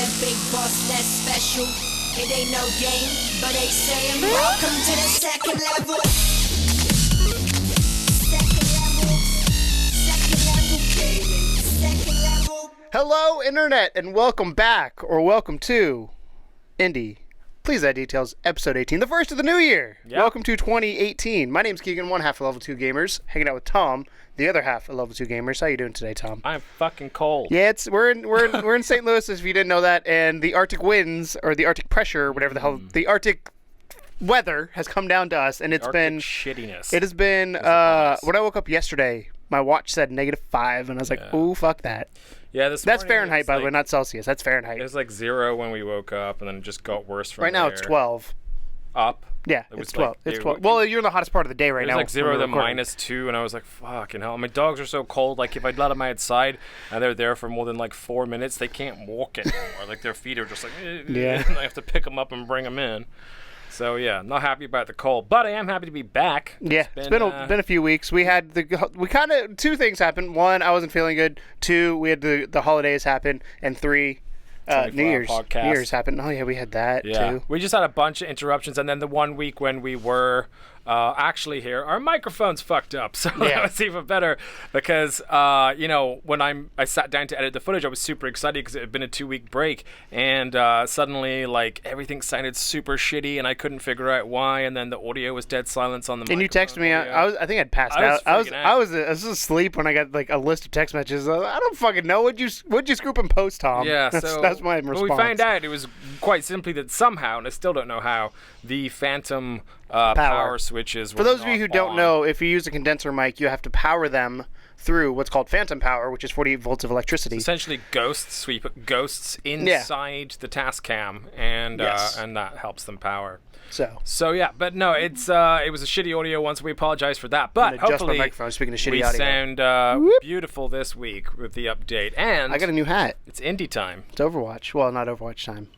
them big boss less special. It ain't no game, but they saying welcome to the second level. Second level gaming. Second level. Hello, Internet, and welcome back, or welcome to Indie. Please add details, episode 18, the first of the new year. Yep. Welcome to 2018. My name's Keegan, one half of Level 2 Gamers, hanging out with Tom, the other half of Level 2 Gamers. How you doing today, Tom? I'm fucking cold. Yeah, we're in St. Louis, if you didn't know that, and the Arctic winds, or the Arctic pressure, whatever the hell, the Arctic weather has come down to us, and it's been shittiness. It has been, when I woke up yesterday, my watch said -5, and I was like, ooh, fuck that. Yeah, That's Fahrenheit, by the way, not Celsius. That's Fahrenheit. It was like 0 when we woke up, and then it just got worse from Right now, there. it's 12. Up? Yeah, It was it's 12. like- It's it 12. was- Well, you're in the hottest part of the day right It now. was like 0 when to we're recording. -2, and I was like, fucking hell. My dogs are so cold, like, if I'd let them outside, and they're there for more than, like, 4 minutes, they can't walk anymore. Like, their feet are just like, Yeah. and I have to pick them up and bring them in. So, yeah, not happy about the cold, but I am happy to be back. Yeah, it's been a few weeks. We kind of, two things happened. One, I wasn't feeling good. Two, we had the holidays happen. And three, New Year's happened. Oh, yeah, we had that, too. We just had a bunch of interruptions, and then the 1 week when we were actually here, our microphones fucked up, so that was even better because, when I sat down to edit the footage, I was super excited because it had been a 2-week break, and suddenly, like, everything sounded super shitty, and I couldn't figure out why, and then the audio was dead silence on the And you texted me, I think I'd passed out. I was asleep when I got, like, a list of text messages. I don't fucking know. What'd you scoop and post, Tom? Yeah, that's my response. Well, we found out it was quite simply that somehow, and I still don't know how, the phantom power switches were For those of you who not don't on. know, if you use a condenser mic, you have to power them through what's called phantom power, which is 48 volts of electricity. Essentially, ghosts. We put ghosts inside the task cam, and that helps them power. So yeah, but no, it was a shitty audio once. We apologize for that, but hopefully my microphone, speaking of shitty we audio. sound beautiful this week with the update. And I got a new hat. It's indie time. It's Overwatch. Well, not Overwatch time.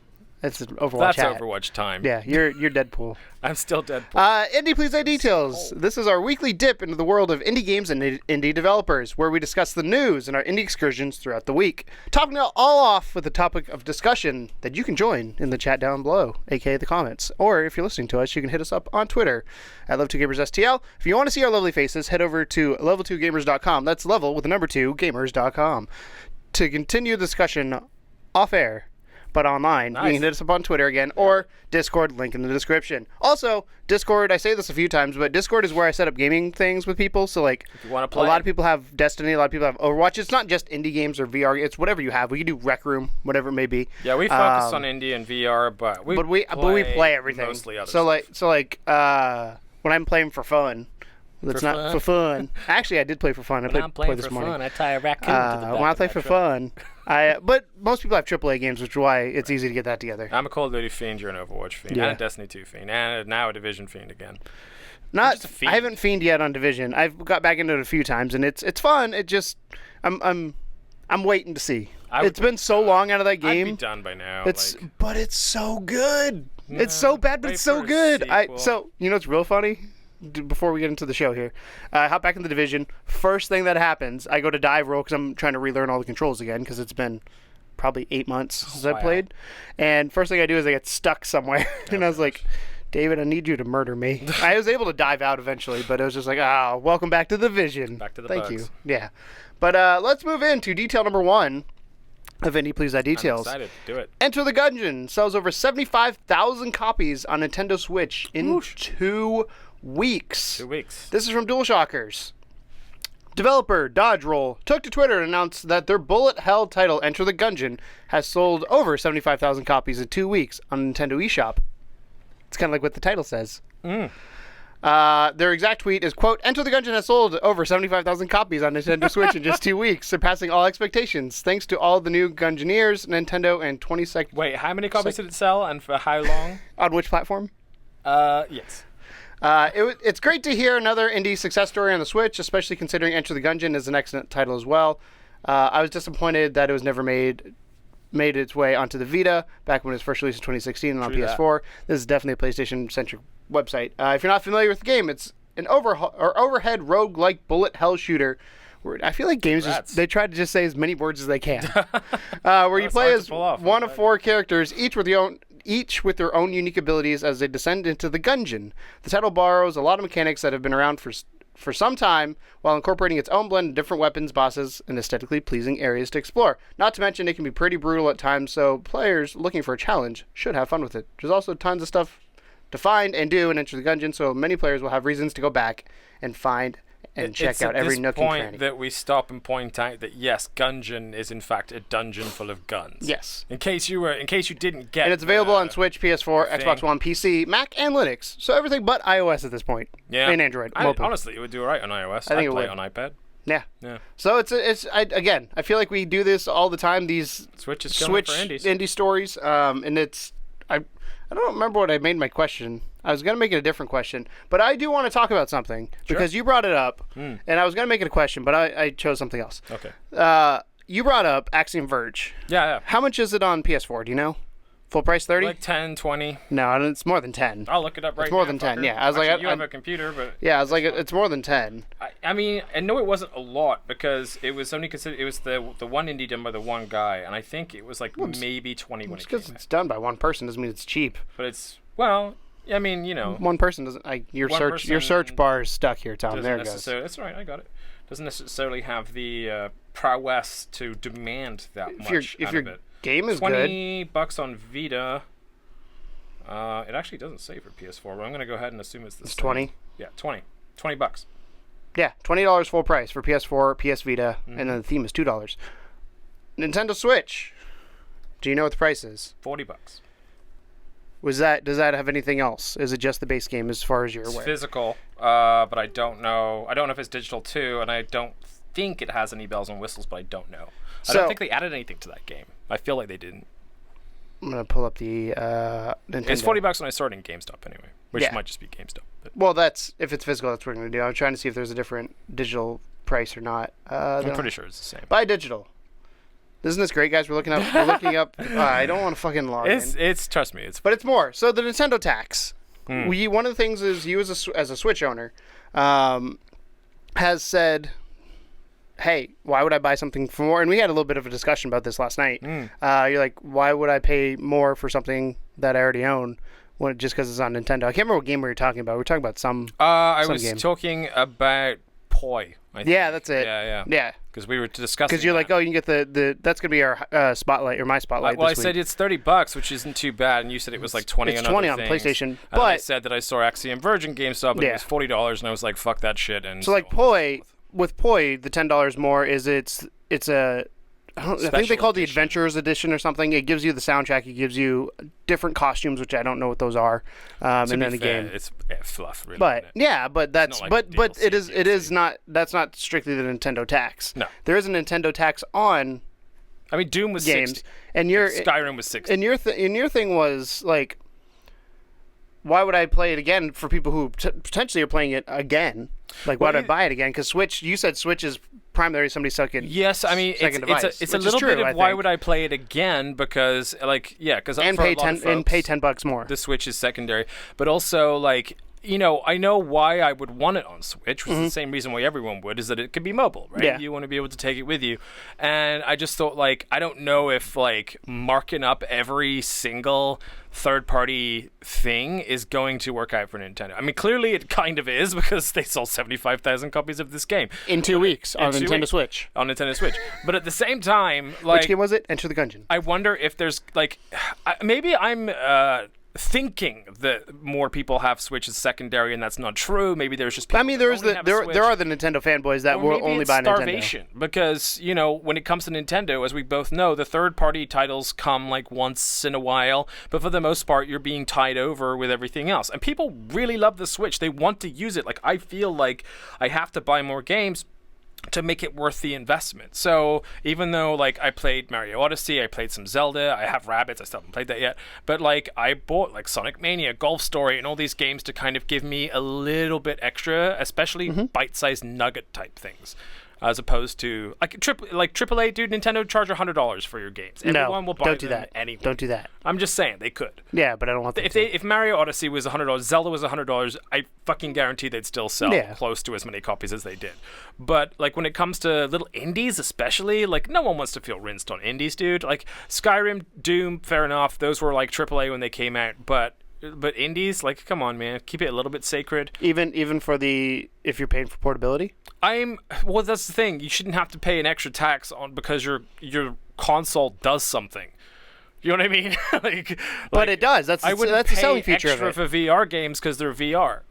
It's an Overwatch That's hat. Overwatch time. Yeah, you're Deadpool. I'm still Deadpool. Indie Please Add Details. This is our weekly dip into the world of indie games and indie developers, where we discuss the news and our indie excursions throughout the week. Topping it all off with a topic of discussion that you can join in the chat down below, aka the comments. Or if you're listening to us, you can hit us up on Twitter at Level2GamersSTL. If you want to see our lovely faces, head over to level2gamers.com. That's level with the number 2 gamers.com. To continue the discussion off air, but online. Nice. You can hit us up on Twitter again, or Discord, link in the description. Also, Discord, I say this a few times, but Discord is where I set up gaming things with people. So, like, if you want to play, a lot of people have Destiny, a lot of people have Overwatch. It's not just indie games or VR. It's whatever you have. We can do Rec Room, whatever it may be. Yeah, we focus on indie and VR, but we play everything. Mostly other So when I'm playing for fun. It's not for fun. Actually, I did play for fun. I played this morning. Fun, I tie a raccoon to the back when I of play my for truck. fun, but most people have AAA games, which is why it's easy to get that together. I'm a Call of Duty fiend, you're an Overwatch fiend, and a Destiny 2 fiend, and now a Division fiend again. I haven't fiend yet on Division. I've got back into it a few times, and it's fun. It just I'm waiting to see. It's been so long out of that game. I'd be done by now. But it's so good. It's so bad, but it's so good. So you know what's real funny? Before we get into the show here, I hop back in the Division. First thing that happens, I go to dive roll because I'm trying to relearn all the controls again because it's been probably 8 months since I played. And first thing I do is I get stuck somewhere. And I was like, David, I need you to murder me. I was able to dive out eventually, but it was just like, welcome back to the Division. Back to the Thank bugs. you. Yeah. But let's move into detail number 1 of Indie Please Add Details. I'm excited. Do it. Enter the Gungeon sells over 75,000 copies on Nintendo Switch in 2 weeks. 2 weeks. This is from DualShockers. Developer Dodge Roll took to Twitter and announced that their bullet hell title Enter the Gungeon has sold over 75,000 copies in 2 weeks on Nintendo eShop. It's kind of like what the title says. Their exact tweet is, quote, Enter the Gungeon has sold over 75,000 copies on Nintendo Switch in just 2 weeks, surpassing all expectations. Thanks to all the new Gungeoneers, Nintendo, and 22nd... Wait, how many copies did it sell, and for how long? On which platform? Yes. It's great to hear another indie success story on the Switch, especially considering Enter the Gungeon is an excellent title as well. I was disappointed that it was never made its way onto the Vita back when it was first released in 2016 and on PS4. This is definitely a PlayStation-centric website. If you're not familiar with the game, it's an overhead roguelike bullet hell shooter I feel like games Rats. they try to just say as many words as they can. Where you play as one of 4 characters, each with their own unique abilities as they descend into the Gungeon. The title borrows a lot of mechanics that have been around for some time, while incorporating its own blend of different weapons, bosses, and aesthetically pleasing areas to explore. Not to mention, it can be pretty brutal at times, so players looking for a challenge should have fun with it. There's also tons of stuff to find and do and enter the Gungeon, so many players will have reasons to go back and find and check out every nook and cranny. It's at this point that we stop and point out that yes, Gungeon is in fact a dungeon full of guns. Yes. In case you didn't get. And it's available on Switch, PS4, Xbox One, PC, Mac, and Linux. So everything but iOS at this point. Yeah. And Android. Honestly, it would do alright on iOS. I think I'd it play would. it on iPad. Yeah. Yeah. So again, I feel like we do this all the time. These Switch is coming for indies. indie stories, and I don't remember what I made my question. I was going to make it a different question, but I do want to talk about something because you brought it up, and I was going to make it a question, but I chose something else. Okay. You brought up Axiom Verge. Yeah. How much is it on PS4? Do you know? Full price 30? Like 10, 20. No, it's more than 10. I'll look it up right now. It's more than 10, fucker. yeah. I was Actually, like, you have a computer, but... Yeah, I was like, it's more than 10. I mean, I know it wasn't a lot because it was only considered... It was the one indie done by the one guy, and I think it was like maybe 20 when it came Because out. it's done by one person doesn't mean it's cheap. But it's... Well, I mean, you know... One person doesn't... your search bar is stuck here, Tom. There it goes. That's all right, I got it. Doesn't necessarily have the prowess to demand that much if out your of it. game is good... $20 on Vita... it actually doesn't say for PS4, but I'm going to go ahead and assume it's the same. 20? Yeah, 20. $20. Yeah, $20 full price for PS4, PS Vita, and then the theme is $2. Nintendo Switch. Do you know what the price is? $40. Does that have anything else? Is it just the base game as far as you're aware? It's physical, but I don't know. I don't know if it's digital too, and I don't think it has any bells and whistles, but I don't know. I don't think they added anything to that game. I feel like they didn't. I'm going to pull up the Nintendo. It's $40 when I started in GameStop anyway, which might just be GameStop. But. Well, if it's physical, that's what we're going to do. I'm trying to see if there's a different digital price or not. I'm pretty sure it's the same. Buy digital. Isn't this great, guys? We're looking up. I don't want to fucking log in. It's trust me, but it's more. So the Nintendo tax. One of the things is you as a Switch owner has said, hey, why would I buy something for more? And we had a little bit of a discussion about this last night. You're like, why would I pay more for something that I already own just because it's on Nintendo? I can't remember what game we were talking about. We were talking about some I was game. talking about Ploy. Yeah, that's it. Yeah. Because we were discussing. Because you're like, oh, you can get the that's gonna be our spotlight or my spotlight. Well, this I said week. it's $30, which isn't too bad, and you said it was like 20 It's on 20 other on things. PlayStation, And but I said that I saw Axiom Verge in GameStop, and it was $40, and I was like, fuck that shit. And so like Ploy, with Ploy, the $10 more is it's a. I think they call it the Adventurers Edition or something. It gives you the soundtrack. It gives you different costumes, which I don't know what those are. And then the game. It's fluff, really. But yeah, but that's like but it DLC. is not. That's not strictly the Nintendo tax. No, there is a Nintendo tax on. I mean, Doom was games, 60. And Skyrim was 60. And your thing was like, why would I play it again for people who potentially are playing it again? Like, why would I buy it again? Because Switch, you said Switch is primarily somebody's second. Yes, I mean it's a little bit of why would I play it again? Because because pay $10 more. The Switch is secondary, but also like. I know why I would want it on Switch, which is the same reason why everyone would, is that it could be mobile, right? Yeah. You want to be able to take it with you. And I just thought, I don't know if, marking up every single third-party thing is going to work out for Nintendo. I mean, clearly it kind of is, because they sold 75,000 copies of this game. In 2 weeks on Nintendo Switch. On Nintendo Switch. But at the same time, Which game was it? Enter the Gungeon. I wonder if there's, maybe I'm... thinking that more people have Switch as secondary, and that's not true. Maybe there's just people there are the Nintendo fanboys that will only buy starvation, Nintendo. Because when it comes to Nintendo, as we both know, the third-party titles come once in a while, but for the most part, you're being tied over with everything else. And people really love the Switch. They want to use it. I feel like I have to buy more games to make it worth the investment. So even though I played Mario Odyssey, I played some Zelda, I have Rabbids, I still haven't played that yet, but I bought Sonic Mania, Golf Story, and all these games to kind of give me a little bit extra, especially bite-sized nugget type things. as opposed to AAA, dude. Nintendo charge $100 for your games. Everyone will buy don't do them that. anyway. Don't do that. I'm just saying they could. Yeah, but I don't want them If Mario Odyssey was $100, Zelda was $100, I fucking guarantee they'd still sell close to as many copies as they did. But like when it comes to little indies, especially, like no one wants to feel rinsed on indies, dude. Like Skyrim, Doom, fair enough. Those were like AAA when they came out, but indies, like, come on, man, keep it a little bit sacred. Even for if you're paying for portability. Well, that's the thing. You shouldn't have to pay an extra tax on because your console does something. You know what I mean? But it does. That's the selling feature of it. I wouldn't pay extra for VR games because they're VR,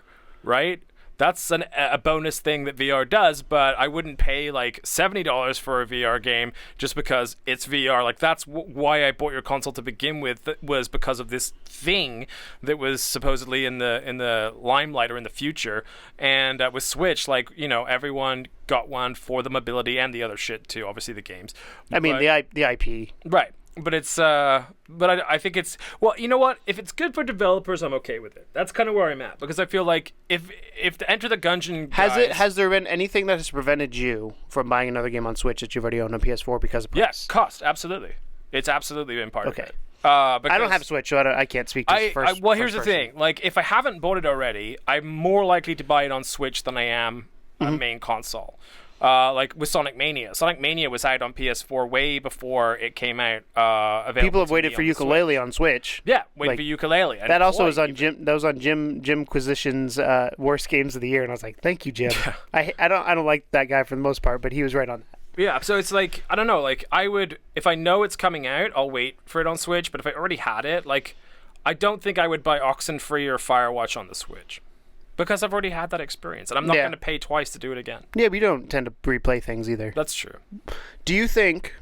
right? That's a bonus thing that VR does, but I wouldn't pay like $70 for a VR game just because it's VR. Like that's why I bought your console to begin with, was because of this thing that was supposedly in the limelight or in the future. And with Switch, like, you know, everyone got one for the mobility and the other shit too, obviously the games. I mean, the IP. Right. But it's, I think it's, well, you know what? If it's good for developers, I'm okay with it. That's kind of where I'm at, because I feel like if to Enter the Gungeon has there been anything that has prevented you from buying another game on Switch that you've already owned on PS4 because of price? Yes, cost, absolutely. It's absolutely been part of it. I don't have Switch, so I can't speak to first. Well, here's the thing. Like, if I haven't bought it already, I'm more likely to buy it on Switch than I am a main console. Like with Sonic Mania. Sonic Mania was out on PS4 way before it came out. Available. People have waited for Ukulele on Switch. Yeah, waiting for Ukulele. And that also was on Jim. That was on Jim Quisition's worst games of the year, and I was like, "Thank you, Jim." I don't like that guy for the most part, but he was right on that. Yeah, so it's like, I don't know, like I would, if I know it's coming out, I'll wait for it on Switch. But if I already had it, like, I don't think I would buy Oxenfree or Firewatch on the Switch. Because I've already had that experience, and I'm not going to pay twice to do it again. Yeah, we don't tend to replay things either. That's true. Do you think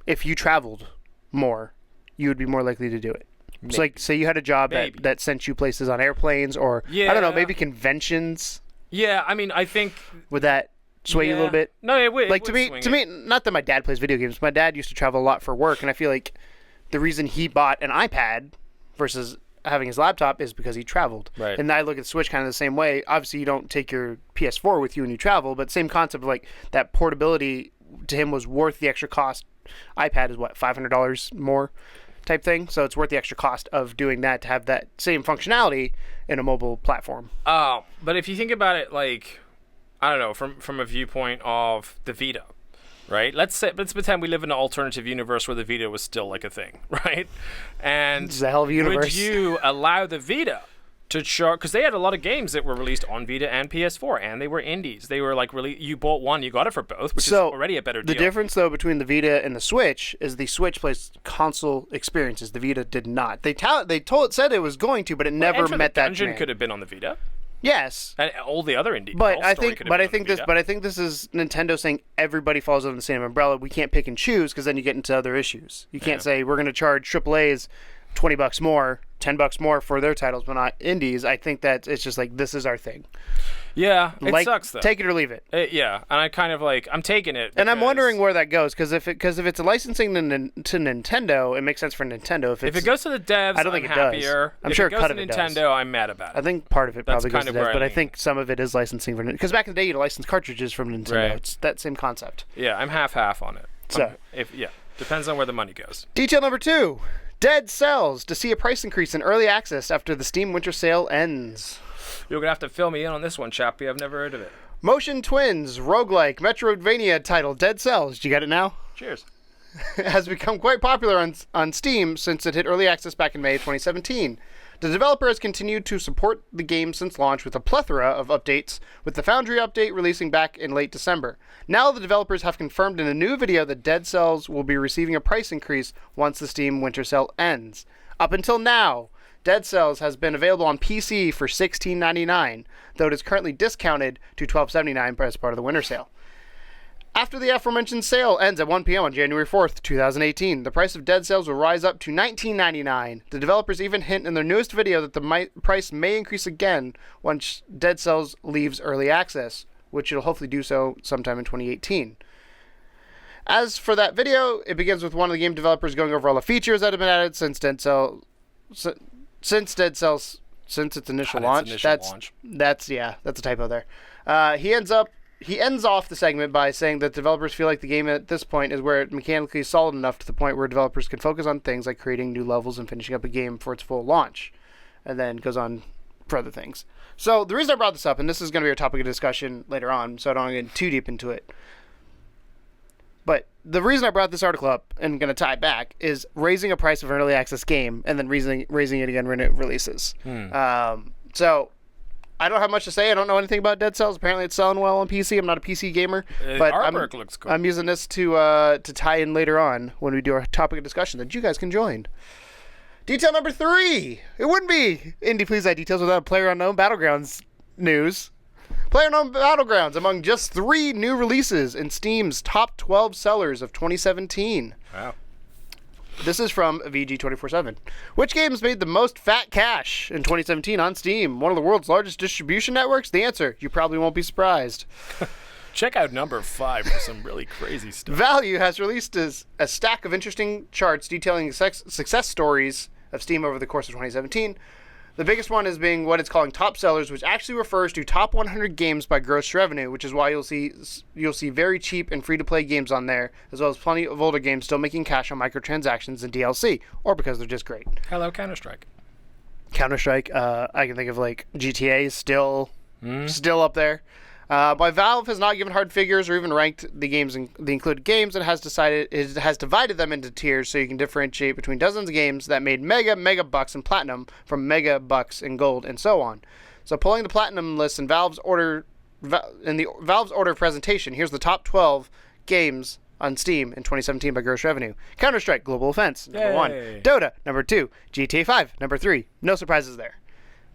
if you traveled more, you would be more likely to do it? Maybe. So, like, say you had a job that sent you places on airplanes, or, I don't know, maybe conventions? Yeah, I mean, I think... Would that sway you a little bit? No, it would. Like, to me, not that my dad plays video games. My dad used to travel a lot for work, and I feel like the reason he bought an iPad versus having his laptop is because he traveled. Right. And I look at Switch kind of the same way. Obviously, you don't take your PS4 with you when you travel, but same concept of like that portability to him was worth the extra cost. iPad is what, $500 more type thing? So it's worth the extra cost of doing that to have that same functionality in a mobile platform. Oh, but if you think about it, like, I don't know, from a viewpoint of the Vita, right? Let's pretend we live in an alternative universe where the Vita was still like a thing, right? And it's a hell of a universe. Would you allow the Vita to charge? Because they had a lot of games that were released on Vita and PS4, and they were indies. They were like, really, you bought one, you got it for both, which is already a better deal. The difference, though, between the Vita and the Switch is the Switch plays console experiences. The Vita did not. They said it was going to, but it never met that demand. Gungeon could have been on the Vita. Yes, and all the other indie. But I think this is Nintendo saying everybody falls under the same umbrella. We can't pick and choose because then you get into other issues. You can't say we're going to charge AAA's $20 more, $10 more for their titles, but not indies. I think that it's just like this is our thing. Yeah, it sucks though. Take it or leave it. Yeah, and I kind of like I'm taking it. And I'm wondering where that goes because if it's a licensing to Nintendo, it makes sense for Nintendo. If it goes to the devs, I don't think it does. I'm sure if it goes to Nintendo, I'm mad about it. I think part of it probably goes to devs, but I think some of it is licensing for Nintendo. Because back in the day, you'd license cartridges from Nintendo. Right. It's that same concept. Yeah, I'm half on it. So depends on where the money goes. Detail number 2. Dead Cells to see a price increase in early access after the Steam Winter Sale ends. You're going to have to fill me in on this one, Chappie. I've never heard of it. Motion Twins, roguelike, Metroidvania title Dead Cells. Do you get it now? Cheers. Has become quite popular on Steam since it hit early access back in May 2017. The developer has continued to support the game since launch with a plethora of updates, with the Foundry update releasing back in late December. Now the developers have confirmed in a new video that Dead Cells will be receiving a price increase once the Steam Winter Sale ends. Up until now, Dead Cells has been available on PC for $16.99, though it is currently discounted to $12.79 as part of the Winter Sale. After the aforementioned sale ends at 1 p.m. on January 4th, 2018, the price of Dead Cells will rise up to $19.99. The developers even hint in their newest video that the price may increase again once Dead Cells leaves early access, which it'll hopefully do so sometime in 2018. As for that video, it begins with one of the game developers going over all the features that have been added since Dead Cells, since its initial launch. That's a typo there. he ends off the segment by saying that developers feel like the game at this point is where it mechanically is solid enough to the point where developers can focus on things like creating new levels and finishing up a game for its full launch. And then goes on for other things. So the reason I brought this up, and this is going to be our topic of discussion later on, so I don't want to get too deep into it. But the reason I brought this article up, and going to tie it back, is raising a price of an early access game and then raising it again when it releases. So I don't have much to say. I don't know anything about Dead Cells. Apparently it's selling well on PC. I'm not a PC gamer. But artwork looks cool. I'm using this to tie in later on when we do our topic of discussion that you guys can join. Detail number 3. It wouldn't be Indie Please Add Details without Unknown Battlegrounds news. Unknown Battlegrounds among just 3 new releases in Steam's top 12 sellers of 2017. Wow. This is from VG247. Which games made the most fat cash in 2017 on Steam? One of the world's largest distribution networks? The answer, you probably won't be surprised. Check out number 5 for some really crazy stuff. Value has released a stack of interesting charts detailing success stories of Steam over the course of 2017. The biggest one is being what it's calling top sellers, which actually refers to top 100 games by gross revenue, which is why you'll see very cheap and free-to-play games on there, as well as plenty of older games still making cash on microtransactions and DLC, or because they're just great. Hello, CounterStrike. CounterStrike, I can think of like GTA is still up there. But Valve has not given hard figures or even ranked the games the included games, and has divided them into tiers so you can differentiate between dozens of games that made mega bucks in platinum from mega bucks in gold, and so on. So pulling the platinum list in Valve's order of presentation, here's the top 12 games on Steam in 2017 by gross revenue. CounterStrike Global Offense, number 1. Dota, number 2. GTA 5, number 3. No surprises there.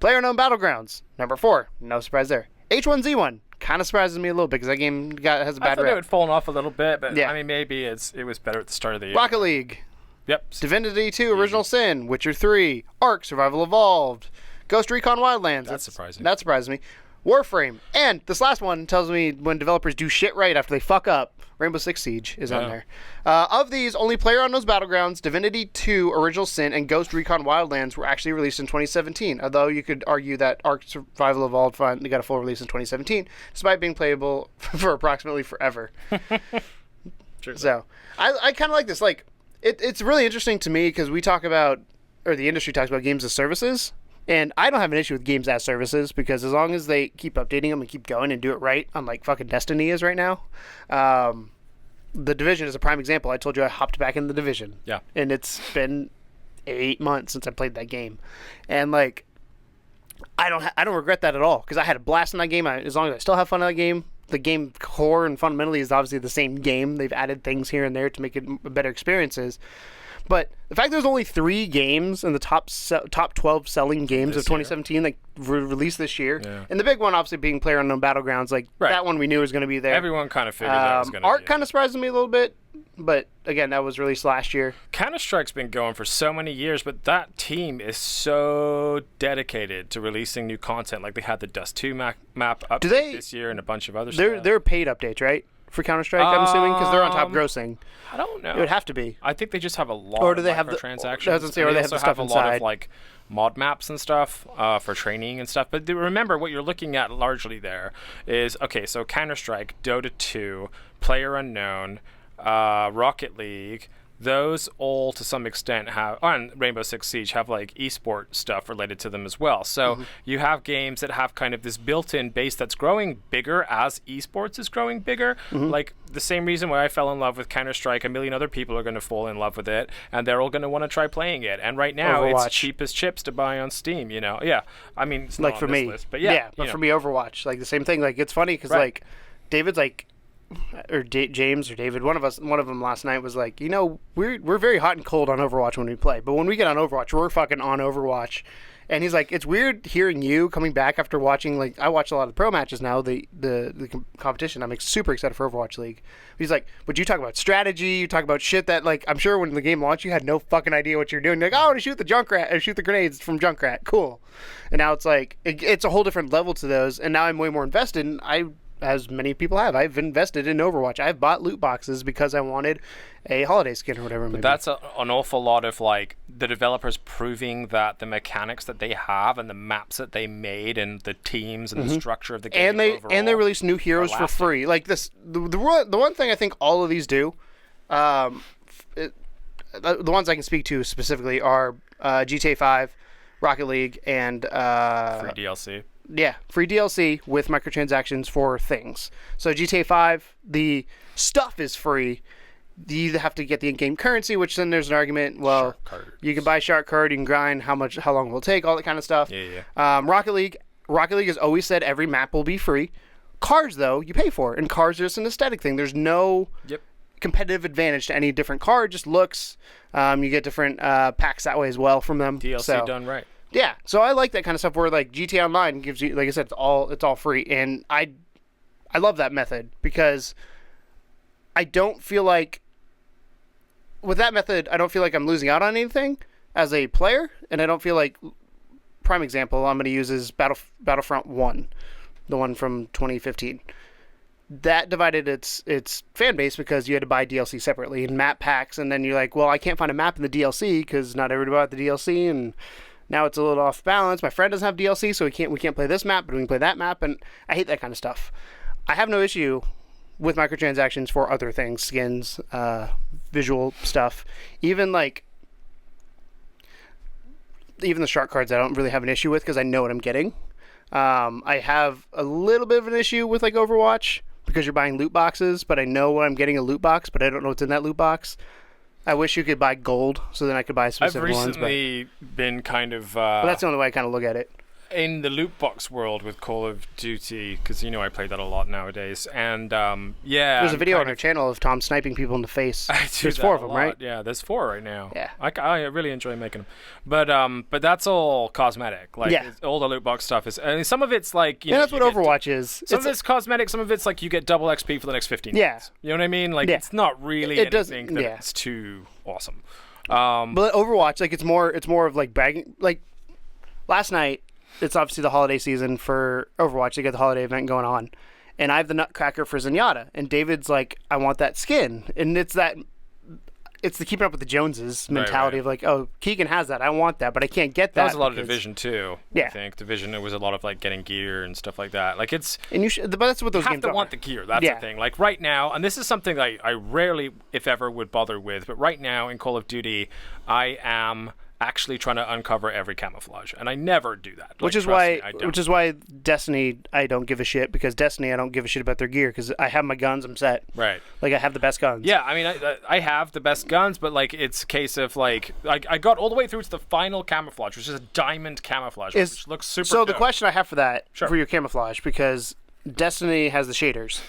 Unknown Battlegrounds, number 4. No surprise there. H1Z1. Kind of surprises me a little bit because that game has a bad rep. I thought it had fallen off a little bit, but yeah. I mean, maybe it was better at the start of the year. Rocket League. Yep. Divinity 2, Original Sin, Witcher 3, Ark, Survival Evolved, Ghost Recon Wildlands. That's surprising. That surprised me. Warframe. And this last one tells me when developers do shit right after they fuck up. Rainbow Six Siege is on there. Of these, only PlayerUnknown's Battlegrounds, Divinity 2, Original Sin, and Ghost Recon Wildlands were actually released in 2017, although you could argue that Ark Survival Evolved finally got a full release in 2017, despite being playable for approximately forever. True. So, I kind of like this. Like, it's really interesting to me because we talk about, or the industry talks about games as services. And I don't have an issue with games as services because as long as they keep updating them and keep going and do it right, unlike fucking Destiny is right now. The Division is a prime example. I told you I hopped back in the Division. Yeah. And it's been 8 months since I played that game. And like, I don't regret that at all because I had a blast in that game. As long as I still have fun in that game, the game core and fundamentally is obviously the same game. They've added things here and there to make it better experiences. But the fact there's only 3 games in the top 12 selling games of 2017 that released this year, and the big one obviously being Unknown Battlegrounds, like that one we knew was going to be there. Everyone kind of figured that was going to be Ark kind of surprised me a little bit, but again, that was released last year. Counter-Strike's been going for so many years, but that team is so dedicated to releasing new content. Like they had the Dust 2 map update this year and a bunch of other stuff. They're paid updates, right? For Counter-Strike, I'm assuming, because they're on top grossing. I don't know. It would have to be. I think they just have a lot or do they of have transactions. I was gonna say, or they have the stuff have a inside. lot of like mod maps and stuff for training and stuff. But remember, what you're looking at largely there is so Counter-Strike, Dota 2, PlayerUnknown, Rocket League. Those all, to some extent, on Rainbow Six Siege, have like esport stuff related to them as well. So you have games that have kind of this built-in base that's growing bigger as esports is growing bigger. Like the same reason why I fell in love with Counter-Strike, a million other people are going to fall in love with it, and they're all going to want to try playing it. And right now, it's cheap as chips to buy on Steam. You know, I mean, it's like not for on this me, list, but but for me, Overwatch, like the same thing. Like it's funny because like David's like. Or James or David, one of them last night was like, we're very hot and cold on Overwatch when we play, but when we get on Overwatch, we're fucking on Overwatch. And he's like, it's weird hearing you coming back after watching, like, I watch a lot of the pro matches now, the competition. I'm super excited for Overwatch League. He's like, but you talk about strategy, you talk about shit that, like, I'm sure when the game launched, you had no fucking idea what you're doing. You're like, oh, to shoot the Junkrat, or shoot the grenades from Junkrat, cool. And now it's like, it's a whole different level to those, and now I'm way more invested, and as many people have. I've invested in Overwatch. I've bought loot boxes because I wanted a holiday skin or whatever it may be. That's an awful lot of like the developers proving that the mechanics that they have and the maps that they made and the teams and the structure of the game and they release new heroes for free. Like this, the one thing I think all of these do, the ones I can speak to specifically are GTA 5, Rocket League, and free DLC. Yeah, free DLC with microtransactions for things. So GTA 5, the stuff is free. You either have to get the in-game currency, which then there's an argument. Well, you can buy shark card, you can grind how long it will take, all that kind of stuff. Yeah. Rocket League has always said every map will be free. Cars, though, you pay for, and cars are just an aesthetic thing. There's no competitive advantage to any different car. It just looks. You get different packs that way as well from them. DLC done right. Yeah, so I like that kind of stuff where like GTA Online gives you, like I said, it's all free, and I love that method because I don't feel like with that method I don't feel like I'm losing out on anything as a player, and I don't feel like prime example I'm going to use is Battlefront 1, the one from 2015. That divided its fan base because you had to buy DLC separately and map packs, and then you're like, well, I can't find a map in the DLC because not everybody bought the DLC, and now it's a little off balance. My friend doesn't have DLC, so we can't play this map, but we can play that map, and I hate that kind of stuff. I have no issue with microtransactions for other things, skins, visual stuff, even the shark cards. I don't really have an issue with because I know what I'm getting. I have a little bit of an issue with like Overwatch because you're buying loot boxes, but I know what I'm getting a loot box, but I don't know what's in that loot box. I wish you could buy gold so then I could buy specific ones. I've recently been kind of... but that's the only way I kind of look at it. In the loot box world with Call of Duty, because I play that a lot nowadays, and there's a video on our channel of Tom sniping people in the face. There's 4 of them, right? Yeah, there's 4 right now. Yeah, I really enjoy making them, but that's all cosmetic. Like all the loot box stuff is, and some of it's like that's what Overwatch is. Some of it's cosmetic, some of it's like you get double XP for the next 15 minutes. You know what I mean? Like it's not really anything that's too awesome. But Overwatch, like it's more of like bragging. Like last night. It's obviously the holiday season for Overwatch. They got the holiday event going on. And I have the Nutcracker for Zenyatta. And David's like, I want that skin. And it's the keeping up with the Joneses mentality of like, oh, Keegan has that. I want that, but I can't get that. That was a lot of Division too. Yeah. I think Division, it was a lot of like getting gear and stuff like that. Like it's... And but that's what those games are. You have to want the gear. That's the thing. Like right now, and this is something that I rarely, if ever, would bother with. But right now in Call of Duty, I am... actually trying to uncover every camouflage, and I never do that. Which is why Destiny I don't give a shit, because Destiny I don't give a shit about their gear because I have my guns, I'm set. Right. Like I have the best guns. Yeah, I mean I have the best guns, but like it's a case of like I got all the way through to the final camouflage, which is a diamond camouflage, which looks super. So dope. The question I have for that for your camouflage, because Destiny has the shaders.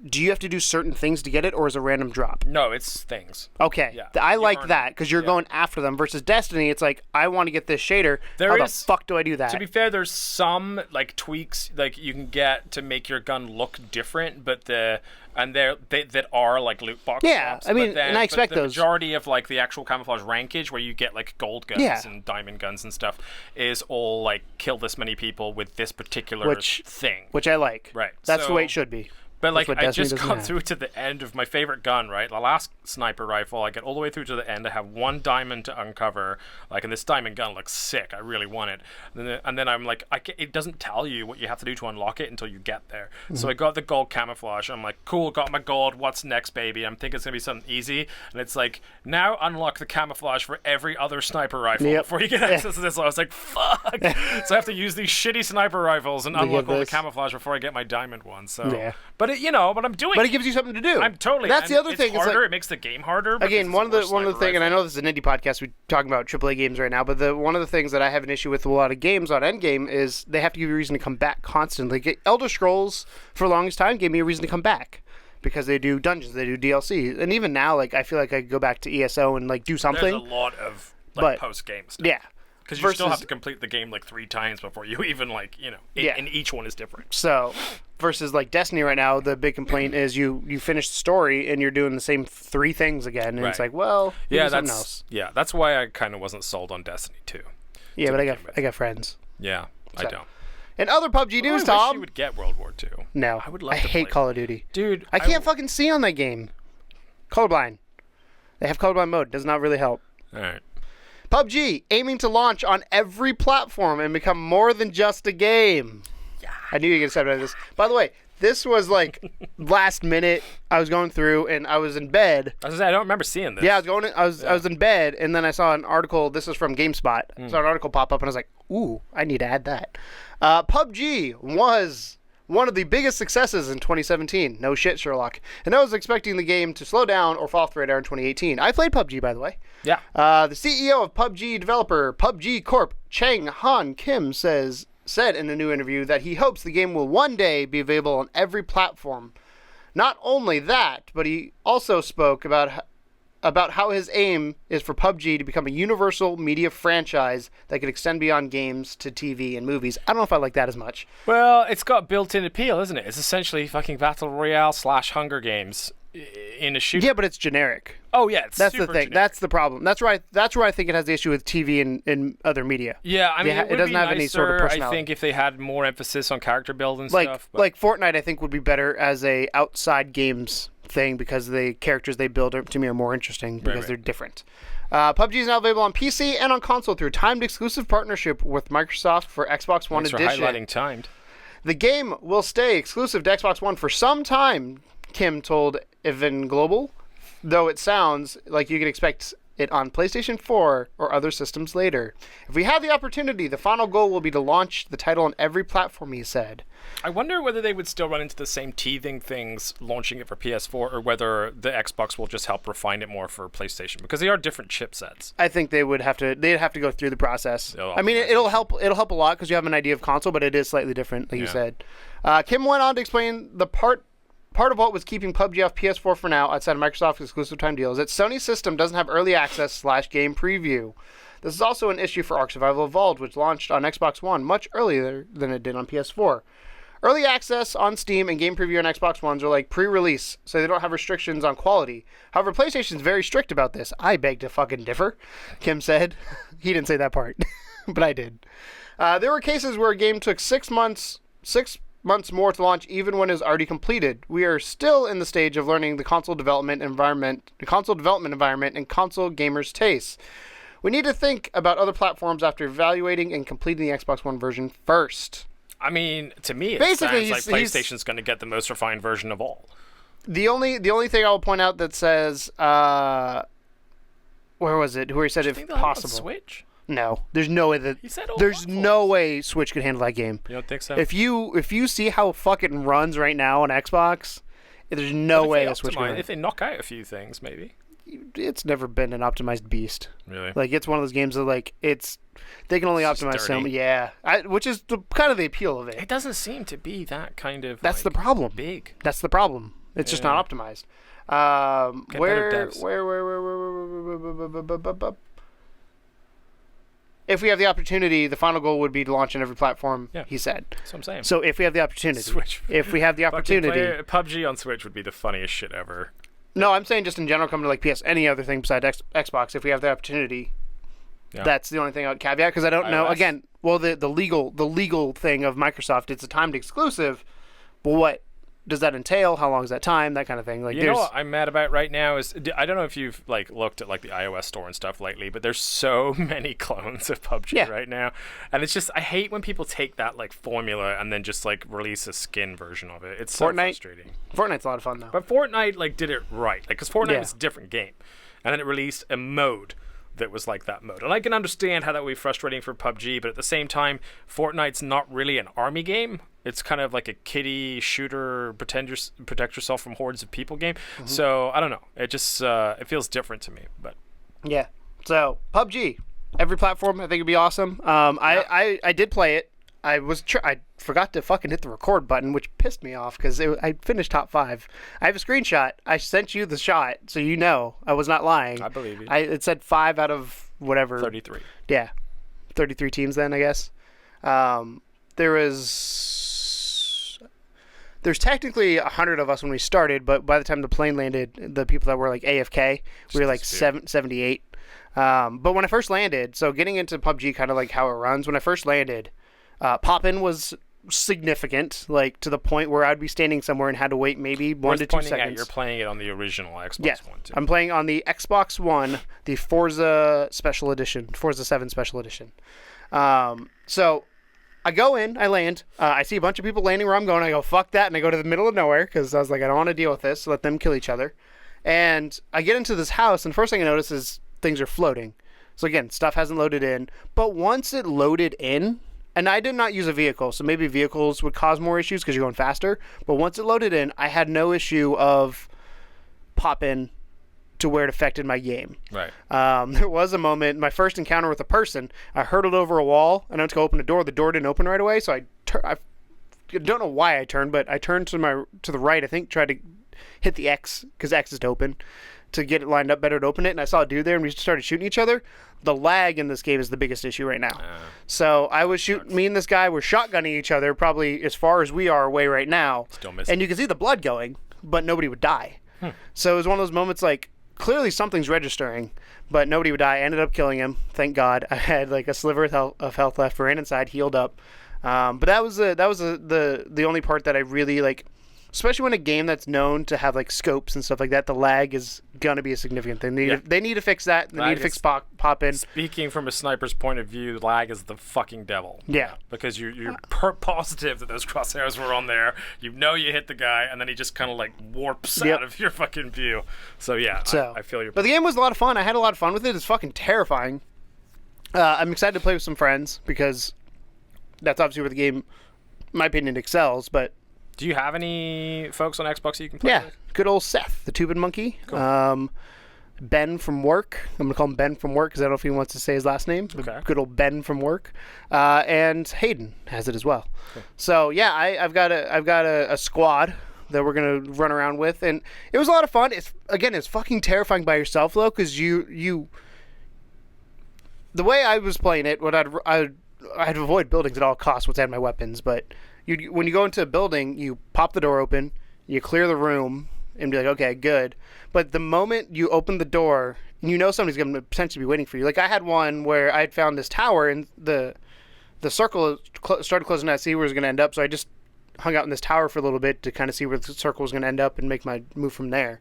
Do you have to do certain things to get it, or is it a random drop? No, it's things. Okay. Yeah. I like that, because you're going after them, versus Destiny, it's like, I want to get this shader. How the fuck do I do that? To be fair, there's some like tweaks like you can get to make your gun look different, but that are like loot box drops, I mean, and I expect the those. The majority of like the actual camouflage rankage, where you get like gold guns and diamond guns and stuff, is all like kill this many people with this particular thing. Which I like. Right. That's the way it should be. But like I just got through to the end of my favorite gun, right? The last sniper rifle, I get all the way through to the end. I have 1 diamond to uncover, like, and this diamond gun looks sick. I really want it. And then I'm like, it doesn't tell you what you have to do to unlock it until you get there. Mm-hmm. So I got the gold camouflage. I'm like, cool, got my gold. What's next, baby? I'm thinking it's gonna be something easy, and it's like, now unlock the camouflage for every other sniper rifle before you get access to this. So I was like, fuck. So I have to use these shitty sniper rifles and unlock all the camouflage before I get my diamond one. So, but but I'm doing. But it gives you something to do. I'm totally. That's the other thing. It's harder. Like, it makes the game harder. Again, one of the things, and I know this is an indie podcast, we're talking about AAA games right now, but one of the things that I have an issue with a lot of games on Endgame is they have to give you a reason to come back constantly. Like, Elder Scrolls, for the longest time, gave me a reason to come back. Because they do dungeons, they do DLC. And even now, like, I feel like I could go back to ESO and, like, do something. There's a lot of, like, post-game stuff. Yeah. Because you still have to complete the game, like, 3 times before you even, like, and each one is different. So, versus, like, Destiny right now, the big complaint is you finish the story and you're doing the same 3 things again. And it's like, well, something else. Yeah, that's why I kind of wasn't sold on Destiny 2. Yeah, but I got friends. Yeah, I don't. And other PUBG news, I wish Tom. you would get World War II. No, I would love I to hate play Call of Duty, dude. I can't fucking see on that game. Colorblind. They have colorblind mode. Does not really help. All right. PUBG aiming to launch on every platform and become more than just a game. Yeah. I knew you were gonna say about this. By the way, this was like last minute. I was going through and I was in bed. I was gonna say, I don't remember seeing this. Yeah, I was in bed and then I saw an article. This is from GameSpot. I saw an article pop up and I was like, ooh, I need to add that. PUBG was one of the biggest successes in 2017. No shit, Sherlock. And I was expecting the game to slow down or fall off the radar in 2018. I played PUBG, by the way. Yeah. The CEO of PUBG developer PUBG Corp, Chang Han Kim, said in a new interview that he hopes the game will one day be available on every platform. Not only that, but he also spoke about how his aim is for PUBG to become a universal media franchise that could extend beyond games to TV and movies. I don't know if I like that as much. Well, it's got built-in appeal, isn't it? It's essentially fucking Battle Royale / Hunger Games in a shooter. Yeah, but it's generic. Oh, yeah, it's That's super the thing. generic. That's the problem. That's where I think it has the issue with TV and other media. Yeah, I mean, it doesn't have any sort of nicer, personality. I think, if they had more emphasis on character build and Like stuff. But like Fortnite, I think would be better as a outside games thing because the characters they build to me are more interesting because they're different. PUBG is now available on PC and on console through a timed exclusive partnership with Microsoft for Xbox One thanks Edition. for highlighting timed. The game will stay exclusive to Xbox One for some time, Kim told Even Global, though it sounds like you can expect it on PlayStation 4 or other systems later. If we have the opportunity, the final goal will be to launch the title on every platform, he said. I wonder whether they would still run into the same teething things launching it for PS4 or whether the Xbox will just help refine it more for PlayStation because they are different chipsets. I think they'd have to go through the process. They'll I mean, optimize it'll help a lot because you have an idea of console, but it is slightly different, like you said. Kim went on to explain the part of what was keeping PUBG off PS4 for now, outside of Microsoft's exclusive time deal, is that Sony's system doesn't have early access / game preview. This is also an issue for Ark Survival Evolved, which launched on Xbox One much earlier than it did on PS4. Early access on Steam and game preview on Xbox Ones are like pre-release, so they don't have restrictions on quality. However, PlayStation's very strict about this. I beg to fucking differ, Kim said. He didn't say that part, but I did. There were cases where a game took 6 months more to launch even when it was already completed. We are still in the stage of learning the console development environment and console gamers' tastes. We need to think about other platforms after evaluating and completing the Xbox One version first. I mean, to me, it Basically, sounds like PlayStation's going to get the most refined version of all. The only thing I will point out that says, where was it? Where he said if possible. Switch? No, there's no way that. He said all there's platforms. no way Switch could handle that game. You don't think so? If you see how fucking runs right now on Xbox, there's no way a Switch can. If they knock out a few things, maybe. It's never been an optimized beast. Really? Like it's one of those games that like they can only optimize so dirty. yeah, which is kind of the appeal of it. It doesn't seem to be that kind of. That's the problem. Big. That's the problem. It's just not optimized. Where? If we have the opportunity, the final goal would be to launch on every platform. Yeah. He said. That's what I'm saying. So if we have the opportunity, Switch. If we have the opportunity, PUBG on Switch would be the funniest shit ever. No, I'm saying just in general, coming to like PS, any other thing besides Xbox. If we have the opportunity, that's the only thing I would caveat because I don't know. Again, well, the legal thing of Microsoft, it's a timed exclusive, but what does that entail? How long is that time? That kind of thing. Like, you know what I'm mad about right now is I don't know if you've like looked at like the iOS store and stuff lately, but there's so many clones of PUBG right now, and it's just I hate when people take that like formula and then just like release a skin version of it. It's so frustrating. Fortnite's a lot of fun though. But Fortnite like did it right, like because Fortnite was a different game, and then it released a mode that was like that mode, and I can understand how that would be frustrating for PUBG, but at the same time, Fortnite's not really an army game. It's kind of like a kiddie shooter, protect yourself from hordes of people game. Mm-hmm. So I don't know. It just it feels different to me. But yeah. So PUBG, every platform, I think it'd be awesome. I did play it. I forgot to fucking hit the record button, which pissed me off because I finished top 5. I have a screenshot. I sent you the shot, so you know I was not lying. I believe you. It said 5 out of whatever. 33. Yeah, 33 teams then, I guess. There's technically 100 of us when we started, but by the time the plane landed, the people that were like AFK, we were like 78. But when I first landed, so getting into PUBG, kind of like how it runs, when I first landed, Pop-In was significant, like to the point where I'd be standing somewhere and had to wait maybe 1 to 2 seconds. You're playing it on the original Xbox One too. I'm playing on the Xbox One, the Forza Special Edition, Forza 7 Special Edition. So I go in, I land, I see a bunch of people landing where I'm going. I go, fuck that, and I go to the middle of nowhere because I was like, I don't want to deal with this. So let them kill each other. And I get into this house, and first thing I notice is things are floating. So again, stuff hasn't loaded in. But once it loaded in, and I did not use a vehicle, so maybe vehicles would cause more issues because you're going faster. But once it loaded in, I had no issue of popping to where it affected my game. Right. There was a moment, my first encounter with a person, I hurtled over a wall, and I went to go open the door didn't open right away, so I don't know why I turned, but I turned to the right, I think, tried to hit the X, because X is to open, to get it lined up better to open it, and I saw a dude there, and we started shooting each other. The lag in this game is the biggest issue right now. So I was shooting, me and this guy were shotgunning each other probably as far as we are away right now. Still missing. And you can see the blood going, but nobody would die. So it was one of those moments like, clearly something's registering, but nobody would die. I ended up killing him. Thank God. I had like a sliver of health left. Ran inside, healed up. But that was the only part that I really like. Especially when a game that's known to have like scopes and stuff like that, the lag is gonna be a significant thing. They need to fix that. They need to fix pop in. Speaking from a sniper's point of view, lag is the fucking devil. Yeah, because you're positive that those crosshairs were on there. You know you hit the guy, and then he just kind of like warps out of your fucking view. So yeah, I feel your. But the game was a lot of fun. I had a lot of fun with it. It's fucking terrifying. I'm excited to play with some friends because that's obviously where the game, in my opinion, excels. But do you have any folks on Xbox that you can play with? Yeah, good old Seth, the Tubin Monkey. Cool. Ben from work. I'm going to call him Ben from work because I don't know if he wants to say his last name. Okay. Good old Ben from work. And Hayden has it as well. Cool. So, yeah, I've got a squad that we're going to run around with. And it was a lot of fun. It's fucking terrifying by yourself, though, because you the way I was playing it, I'd avoid buildings at all costs once I had my weapons, but when you go into a building, you pop the door open, you clear the room, and be like, okay, good. But the moment you open the door, you know somebody's going to potentially be waiting for you. Like I had one where I had found this tower, and the circle started closing out to see where it was going to end up, so I just hung out in this tower for a little bit to kind of see where the circle was going to end up and make my move from there.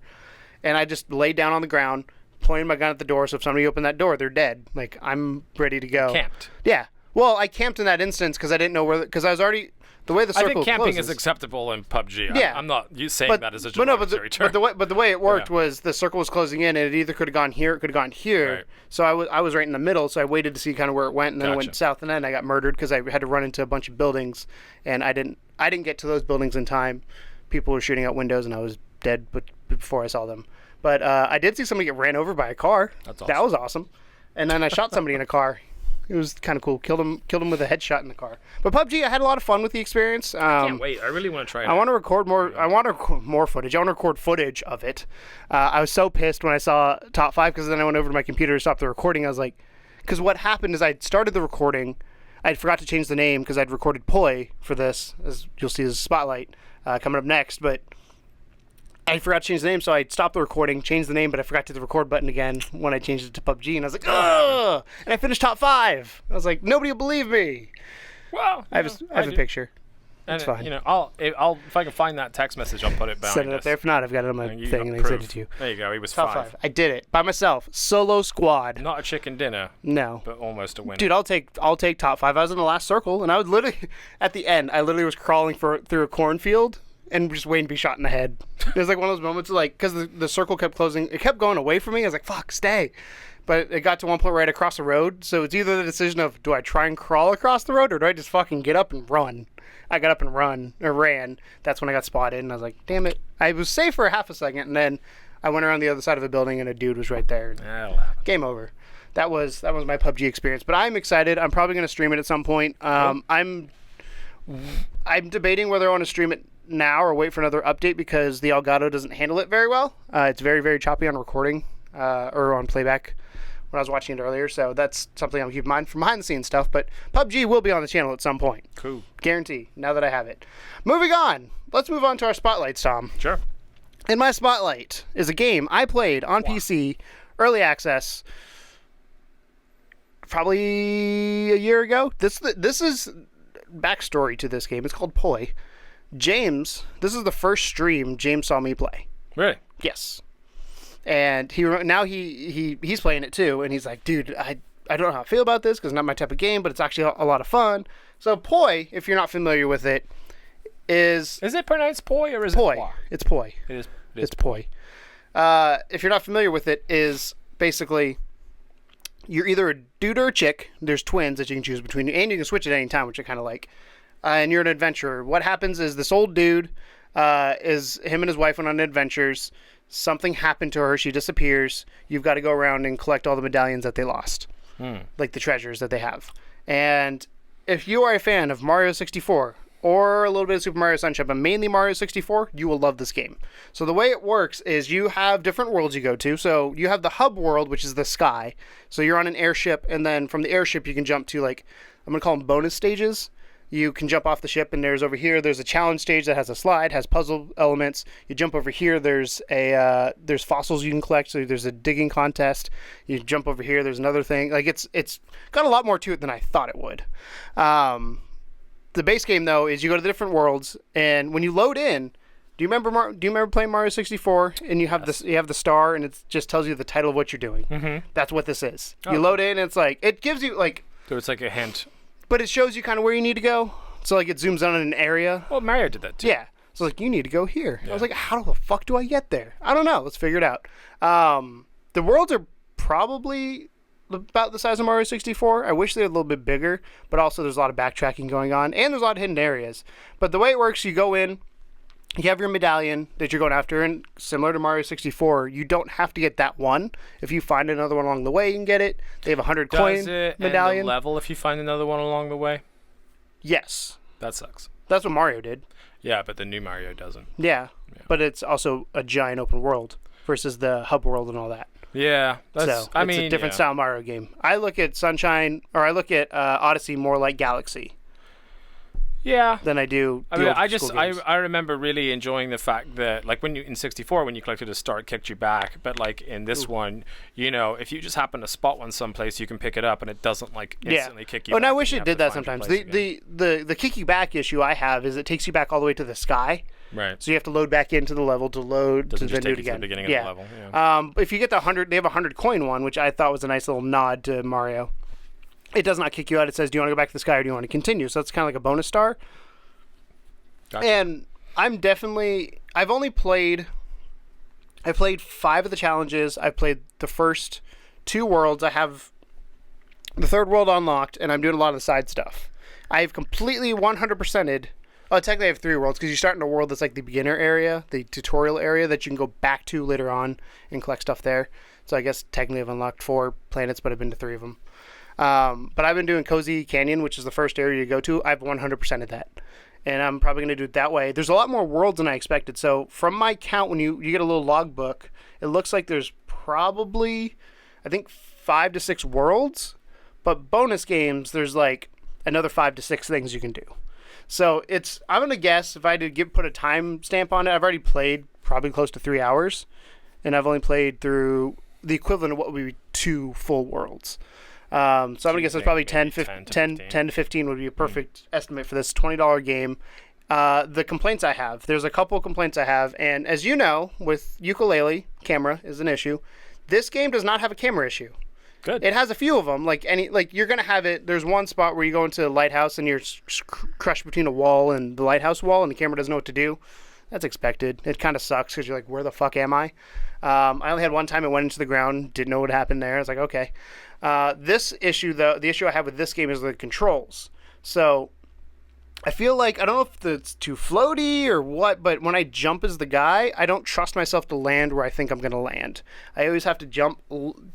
And I just laid down on the ground, pointed my gun at the door, so if somebody opened that door, they're dead. Like, I'm ready to go. Camped. Yeah. Well, I camped in that instance because I didn't know where, because I was already, the way the circle closes. I think camping is acceptable in PUBG. Yeah. I'm not saying that as a derogatory term. But the way it worked was the circle was closing in, and it either could have gone here, it could have gone here. Right. So I was right in the middle, so I waited to see kind of where it went, and then I went south, and then I got murdered because I had to run into a bunch of buildings, and I didn't get to those buildings in time. People were shooting out windows, and I was dead before I saw them. But I did see somebody get ran over by a car. That's awesome. That was awesome. And then I shot somebody in a car. It was kind of cool. Killed him with a headshot in the car. But PUBG, I had a lot of fun with the experience. I can't wait. I really want to try it. I want to record more. I want to record more footage. I want to record footage of it. I was so pissed when I saw top 5 because then I went over to my computer to stop the recording. I was like, because what happened is I started the recording. I forgot to change the name because I'd recorded Ploy for this, as you'll see as Spotlight coming up next. But I forgot to change the name, so I stopped the recording, changed the name, but I forgot to hit the record button again when I changed it to PUBG, and I was like, ugh! And I finished top 5. I was like, nobody will believe me. Well, I have a picture. It's fine. You know, I'll if I can find that text message, I'll put it behind Send it up there. If not, I've got it on my thing, and I sent it to you. There you go. He was top 5. I did it by myself, solo squad. Not a chicken dinner. No, but almost a win. Dude, I'll take top 5. I was in the last circle, and I was literally at the end. I literally was crawling through a cornfield and just waiting to be shot in the head. It was like one of those moments, like, because the circle kept closing. It kept going away from me. I was like, fuck, stay. But it got to one point right across the road. So it's either the decision of, do I try and crawl across the road, or do I just fucking get up and run? I got up and ran. That's when I got spotted, and I was like, damn it. I was safe for a half a second, and then I went around the other side of a building, and a dude was right there. Game over. That was my PUBG experience. But I'm excited. I'm probably going to stream it at some point. Cool. I'm debating whether I want to stream it now or wait for another update because the Elgato doesn't handle it very well. It's very, very choppy on recording or on playback when I was watching it earlier. So that's something I'm keeping in mind from behind the scenes stuff. But PUBG will be on the channel at some point. Cool. Guarantee, now that I have it. Moving on. Let's move on to our spotlights, Tom. Sure. And my spotlight is a game I played on PC, early access, probably a year ago. This is backstory to this game. It's called Ploy. James, this is the first stream James saw me play. Really? Yes. And he's playing it too, and he's like, dude, I don't know how I feel about this because it's not my type of game, but it's actually a lot of fun. So Ploy, if you're not familiar with it, is it pronounced Ploy or is Ploy? it Ploy? It's Ploy. It is. It's Ploy. If you're not familiar with it, is basically you're either a dude or a chick. There's twins that you can choose between, and you can switch at any time, which I kind of like. And you're an adventurer. What happens is this old dude, is him and his wife went on adventures. Something happened to her. She disappears. You've got to go around and collect all the medallions that they lost, like the treasures that they have. And if you are a fan of Mario 64 or a little bit of Super Mario Sunshine, but mainly Mario 64, you will love this game. So the way it works is you have different worlds you go to. So you have the hub world, which is the sky. So you're on an airship, and then from the airship you can jump to, like, I'm going to call them bonus stages. You can jump off the ship, and there's a challenge stage that has a slide, has puzzle elements. You jump over here, there's fossils you can collect, so there's a digging contest. You jump over here, there's another thing. Like, it's got a lot more to it than I thought it would. The base game, though, is you go to the different worlds, and when you load in, do you remember playing Mario 64? And you have the star, and it just tells you the title of what you're doing. Mm-hmm. That's what this is. Oh. You load in, and it's like, it gives you, like... So it's like a hint. But it shows you kind of where you need to go. So, like, it zooms in on an area. Well, Mario did that, too. Yeah. So, like, you need to go here. Yeah. I was like, how the fuck do I get there? I don't know. Let's figure it out. The worlds are probably about the size of Mario 64. I wish they were a little bit bigger. But also, there's a lot of backtracking going on. And there's a lot of hidden areas. But the way it works, you go in. You have your medallion that you're going after, and similar to Mario 64, you don't have to get that one. If you find another one along the way, you can get it. They have a 100 coin medallion. End the level if you find another one along the way? Yes. That sucks. That's what Mario did. Yeah, but the new Mario doesn't. Yeah, but it's also a giant open world versus the hub world and all that. Yeah, it's a different style Mario game. I look at Odyssey more like Galaxy. Yeah. Than I do. I remember really enjoying the fact that, like, in 64, when you collected a star, it kicked you back. But, like, in this one, you know, if you just happen to spot one someplace, you can pick it up, and it doesn't, like, instantly kick you back. And I wish it did that sometimes. The kick you back issue I have is it takes you back all the way to the sky. Right. So you have to load back into the level to load to then do it again. To the beginning of the level. Yeah. If you get the 100, they have a 100 coin one, which I thought was a nice little nod to Mario. It does not kick you out. It says, do you want to go back to the sky or do you want to continue? So it's kind of like a bonus star. Gotcha. And I've played 5 of the challenges. I've played the first 2 worlds. I have the 3rd world unlocked, and I'm doing a lot of the side stuff. I've completely 100%ed. Oh, technically I have 3 worlds, because you start in a world that's like the beginner area, the tutorial area that you can go back to later on and collect stuff there. So I guess technically I've unlocked 4 planets, but I've been to 3 of them. But I've been doing Cozy Canyon, which is the first area you go to. I've 100%ed that. And I'm probably going to do it that way. There's a lot more worlds than I expected. So from my count, when you get a little logbook, it looks like there's probably, I think, 5 to 6 worlds. But bonus games, there's like another 5 to 6 things you can do. So I'm going to guess, if I did put a time stamp on it, I've already played probably close to 3 hours. And I've only played through the equivalent of what would be 2 full worlds. So I'm going to guess it's probably 10 to 15 would be a perfect estimate for this $20 game. The complaints I have, there's a couple of complaints I have, and as you know, with Ukulele, camera is an issue. This game does not have a camera issue. Good. It has a few of them. Like you're going to have it, there's one spot where you go into a lighthouse and you're crushed between a wall and the lighthouse wall, and the camera doesn't know what to do. That's expected. It kind of sucks because you're like, where the fuck am I? I only had one time it went into the ground, didn't know what happened there. I was like, okay. This issue, though, the issue I have with this game is the controls. So I feel like, I don't know if it's too floaty or what, but when I jump as the guy, I don't trust myself to land where I think I'm going to land. I always have to jump,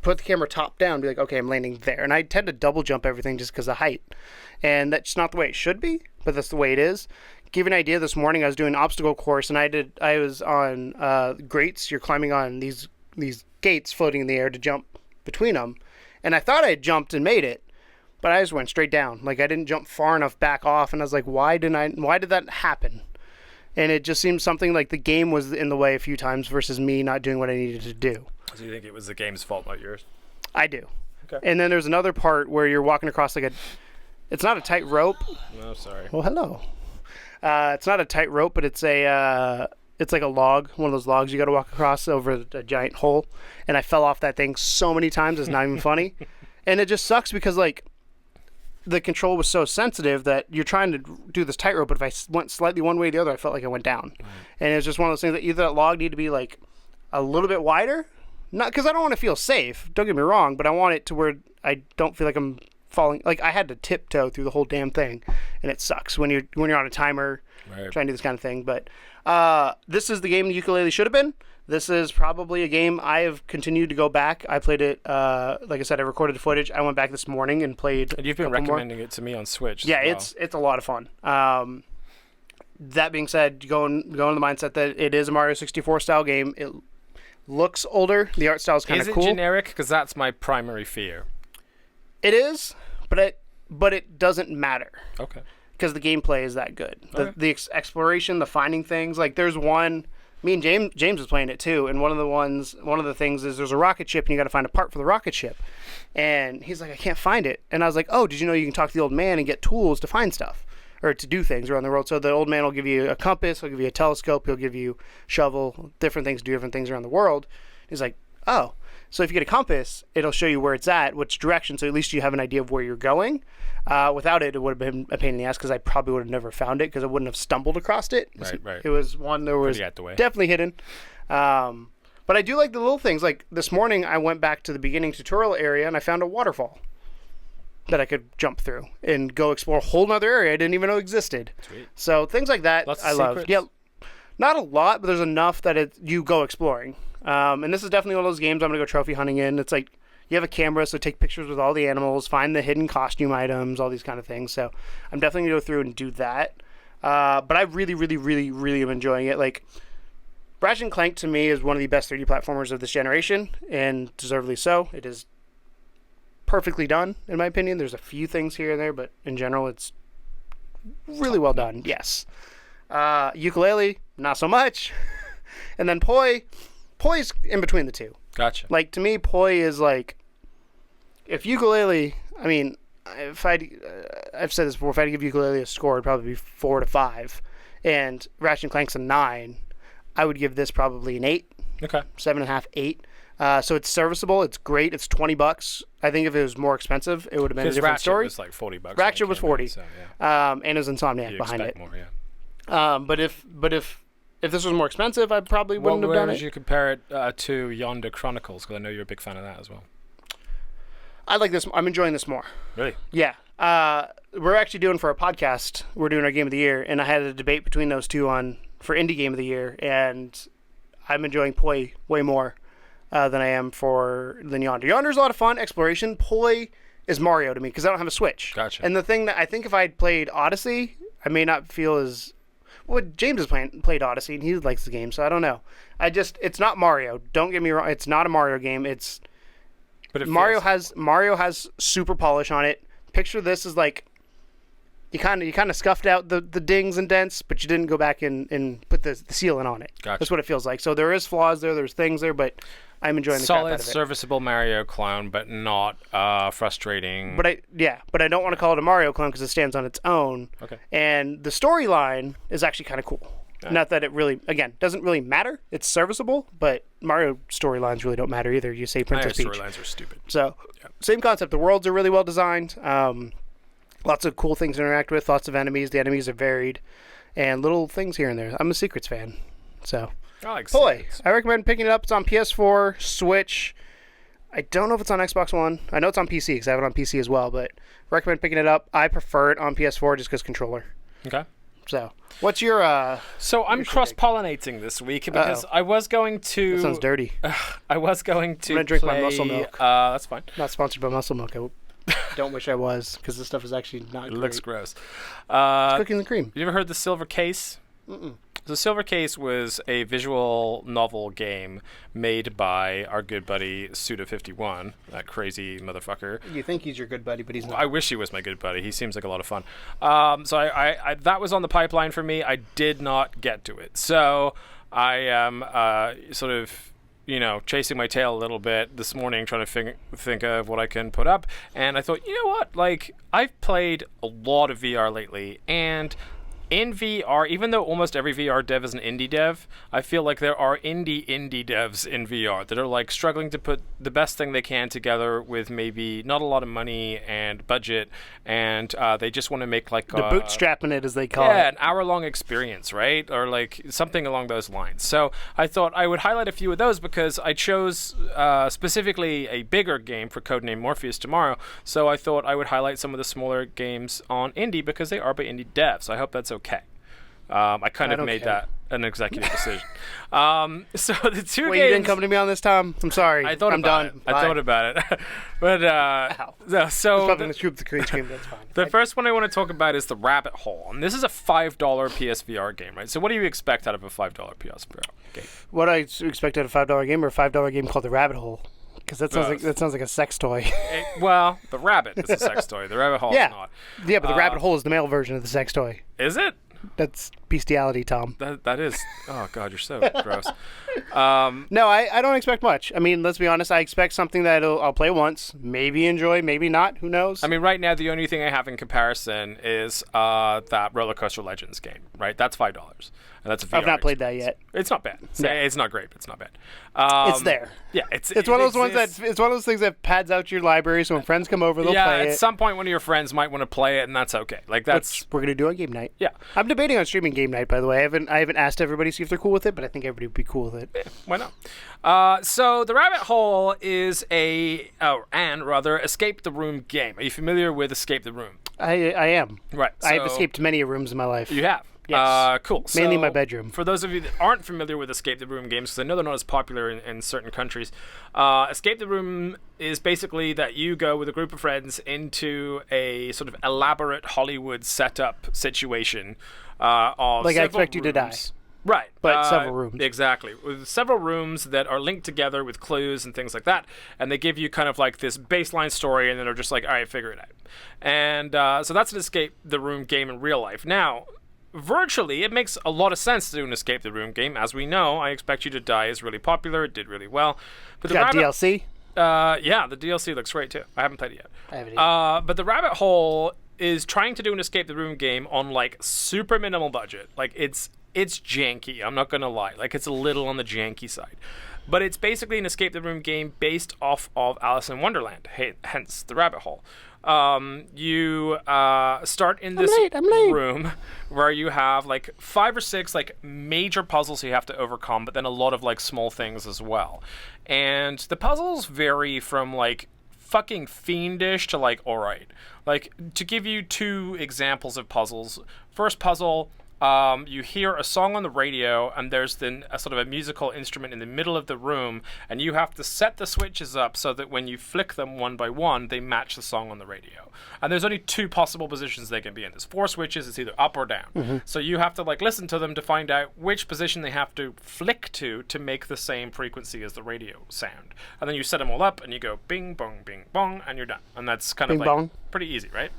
put the camera top down, be like, okay, I'm landing there. And I tend to double jump everything just because of height. And that's not the way it should be, but that's the way it is. Give you an idea, this morning I was doing an obstacle course, and I was on grates. You're climbing on these gates floating in the air to jump between them. And I thought I had jumped and made it, but I just went straight down. Like, I didn't jump far enough back off, and I was like, why did that happen? And it just seems something like the game was in the way a few times versus me not doing what I needed to do. So you think it was the game's fault, not yours? I do. Okay. And then there's another part where you're walking across It's not a tight rope. No, sorry. Well, hello. It's not a tight rope, but it's like a log, one of those logs you got to walk across over a giant hole. And I fell off that thing so many times, it's not even funny. And it just sucks because, like, the control was so sensitive that you're trying to do this tightrope, but if I went slightly one way or the other, I felt like I went down. And it was just one of those things that either that log needed to be, like, a little bit wider. Not because I don't want to feel safe, don't get me wrong, but I want it to where I don't feel like I'm falling. Like, I had to tiptoe through the whole damn thing, and it sucks when you're on a timer trying to do this kind of thing. But this is the game the ukulele should have been. This is probably a game I have continued to go back. I played it, like I said, I recorded the footage. I went back this morning and played. And you've been recommending it to me on Switch. Yeah, it's a lot of fun. That being said, going in the mindset that it is a Mario 64 style game. It looks older. The art style is kind of cool. Is it generic? Because that's my primary fear. It is, but it doesn't matter. Okay. Because the gameplay is that good. Okay. The exploration, the finding things. Like, there's one. Me and James was playing it too, and one of the things is there's a rocket ship, and you got to find a part for the rocket ship. And he's like, I can't find it. And I was like, oh, did you know you can talk to the old man and get tools to find stuff or to do things around the world? So the old man will give you a compass, he'll give you a telescope, he'll give you shovel, different things to do different things around the world. He's like, oh, so if you get a compass, it'll show you where it's at, which direction, so at least you have an idea of where you're going. Without it, it would have been a pain in the ass because I probably would have never found it because I wouldn't have stumbled across it. Right. It was one that was out the way. Definitely hidden. But I do like the little things. Like this morning, I went back to the beginning tutorial area and I found a waterfall that I could jump through and go explore a whole nother area I didn't even know existed. Sweet. So things like that Lots of I love. secrets. Yeah, not a lot, but there's enough that you go exploring. And this is definitely one of those games I'm going to go trophy hunting in. It's like you have a camera, so take pictures with all the animals, find the hidden costume items, all these kind of things. So I'm definitely going to go through and do that. But I really, really, really, really am enjoying it. Like, Ratchet & Clank to me is one of the best 3D platformers of this generation, and deservedly so. It is perfectly done, in my opinion. There's a few things here and there, but in general, it's really well done. Yes. Ukulele, not so much. And then Ploy's in between the two. Gotcha. Like, to me, Ploy is like, if Ukulele, I mean, I've said this before, if I had to give Ukulele a score, it'd probably be 4 to 5. And Ratchet & Clank's a 9. I would give this probably an 8. Okay. 7.5, 8. So it's serviceable. It's great. It's $20. I think if it was more expensive, it would have been a different story. Was like $40. Ratchet was 40. So, yeah. And it was Insomniac You'd behind it. More, yeah. But if this was more expensive, I probably wouldn't have done it. Where would you compare it to Yonder Chronicles? Because I know you're a big fan of that as well. I like this. I'm enjoying this more. Really? Yeah. We're actually doing for our podcast, we're doing our Game of the Year, and I had a debate between those two for Indie Game of the Year, and I'm enjoying Ploy way more than I am than Yonder. Yonder's a lot of fun, exploration. Ploy is Mario to me because I don't have a Switch. Gotcha. And the thing that I think if I had played Odyssey, I may not feel as... Well, James has played Odyssey, and he likes the game, so I don't know. It's not Mario. Don't get me wrong. It's not a Mario game. Mario has super polish on it. Picture this as like you kind of scuffed out the dings and dents, but you didn't go back and put the sealant on it. Gotcha. That's what it feels like. So there is flaws there. There's things there, but I'm enjoying the crap out of it. Solid, serviceable Mario clone, but not frustrating. But I don't want to call it a Mario clone because it stands on its own. Okay. And the storyline is actually kind of cool. Yeah. Not that it really, again, doesn't really matter. It's serviceable, but Mario storylines really don't matter either. You say Princess Peach. Storylines are stupid. So, Same concept. The worlds are really well designed. Lots of cool things to interact with. Lots of enemies. The enemies are varied, and little things here and there. I'm a Secrets fan, so. I like Ploy. Secrets. I recommend picking it up. It's on PS4, Switch. I don't know if it's on Xbox One. I know it's on PC because I have it on PC as well, but recommend picking it up. I prefer it on PS4 just because controller. Okay. So, what's your... So I'm cross-pollinating this week because I was going to... That sounds dirty. I was going to I'm going to drink my muscle milk. That's fine. Not sponsored by Muscle Milk. I don't wish I was because this stuff is actually not great. It looks gross. It's cookies and cream. You ever heard the Silver Case? Mm-mm. The Silver Case was a visual novel game made by our good buddy Suda51, that crazy motherfucker. You think he's your good buddy, but he's not. I wish he was my good buddy. He seems like a lot of fun. So I that was on the pipeline for me. I did not get to it. So I am sort of chasing my tail a little bit this morning, trying to think of what I can put up. And I thought, you know what? Like, I've played a lot of VR lately, and in VR, even though almost every VR dev is an indie dev, I feel like there are indie devs in VR that are like struggling to put the best thing they can together with maybe not a lot of money and budget, and they just want to make like the bootstrapping it, as they call it. Yeah, an hour-long experience, right? Or like something along those lines. So I thought I would highlight a few of those because I chose specifically a bigger game for Codename Morpheus tomorrow. So I thought I would highlight some of the smaller games on indie because they are by indie devs. So I hope that's okay. I kind of made that an executive decision. So the two games... You didn't come to me on this, Tom? I'm sorry. I thought I'm about done. it. I thought about it. But, so... Something to scoop the green screen, that's fine. The first one I want to talk about is the Rabbit Hole. And this is a $5 PSVR game, right? So what do you expect out of a $5 PSVR game? What I expect out of a $5 game, or a $5 game called the Rabbit Hole? Because that sounds like a sex toy. Well, the rabbit is a sex toy. The Rabbit Hole is not. Yeah, but the Rabbit Hole is the male version of the sex toy. Is it? That's bestiality, Tom. That is. Oh God, you're so gross. No, I don't expect much. I mean, let's be honest. I expect something that I'll play once, maybe enjoy, maybe not. Who knows? I mean, right now the only thing I have in comparison is that Roller Coaster Legends game. Right, that's $5, and that's a VR. I've not played that yet. It's not bad. No. It's not great, but it's not bad. It's there. Yeah, it's one of those ones that it's one of those things that pads out your library. So when friends come over, they'll play it. Yeah, at some point, one of your friends might want to play it, and that's okay. Like that's we're gonna do on game night. Yeah, I'm debating on streaming game night. By the way, I haven't asked everybody to see if they're cool with it, but I think everybody would be cool with it. Yeah, why not? So the Rabbit Hole is rather Escape the Room game. Are you familiar with Escape the Room? I am. Right. So I have escaped many rooms in my life. You have. Yes. Cool. Mainly so, my bedroom. For those of you that aren't familiar with Escape the Room games, because I know they're not as popular in certain countries, Escape the Room is basically that you go with a group of friends into a sort of elaborate Hollywood setup situation of like I several expect you rooms. to die. Right. But several rooms. Exactly. With several rooms that are linked together with clues and things like that. And they give you kind of like this baseline story, and then they're just like, all right, figure it out. And so that's an Escape the Room game in real life. Now, virtually, it makes a lot of sense to do an Escape the Room game. As we know, I Expect You to Die is really popular. It did really well. But the DLC? Yeah, the DLC looks great, too. I haven't played it yet. I haven't either. But the Rabbit Hole is trying to do an Escape the Room game on, like, super minimal budget. Like, it's janky. I'm not going to lie. Like, it's a little on the janky side. But it's basically an Escape the Room game based off of Alice in Wonderland, hence the Rabbit Hole. You start in this room where you have like 5 or 6 like major puzzles you have to overcome, but then a lot of like small things as well. And the puzzles vary from like fucking fiendish to like alright. Like, to give you 2 examples of puzzles. First puzzle, you hear a song on the radio, and there's then a sort of a musical instrument in the middle of the room, and you have to set the switches up so that when you flick them one by one, they match the song on the radio. And there's only 2 possible positions they can be in. There's 4 switches. It's either up or down. Mm-hmm. So you have to like listen to them to find out which position they have to flick to make the same frequency as the radio sound. And then you set them all up, and you go bing bong, and you're done. And that's kind of like pretty easy, right?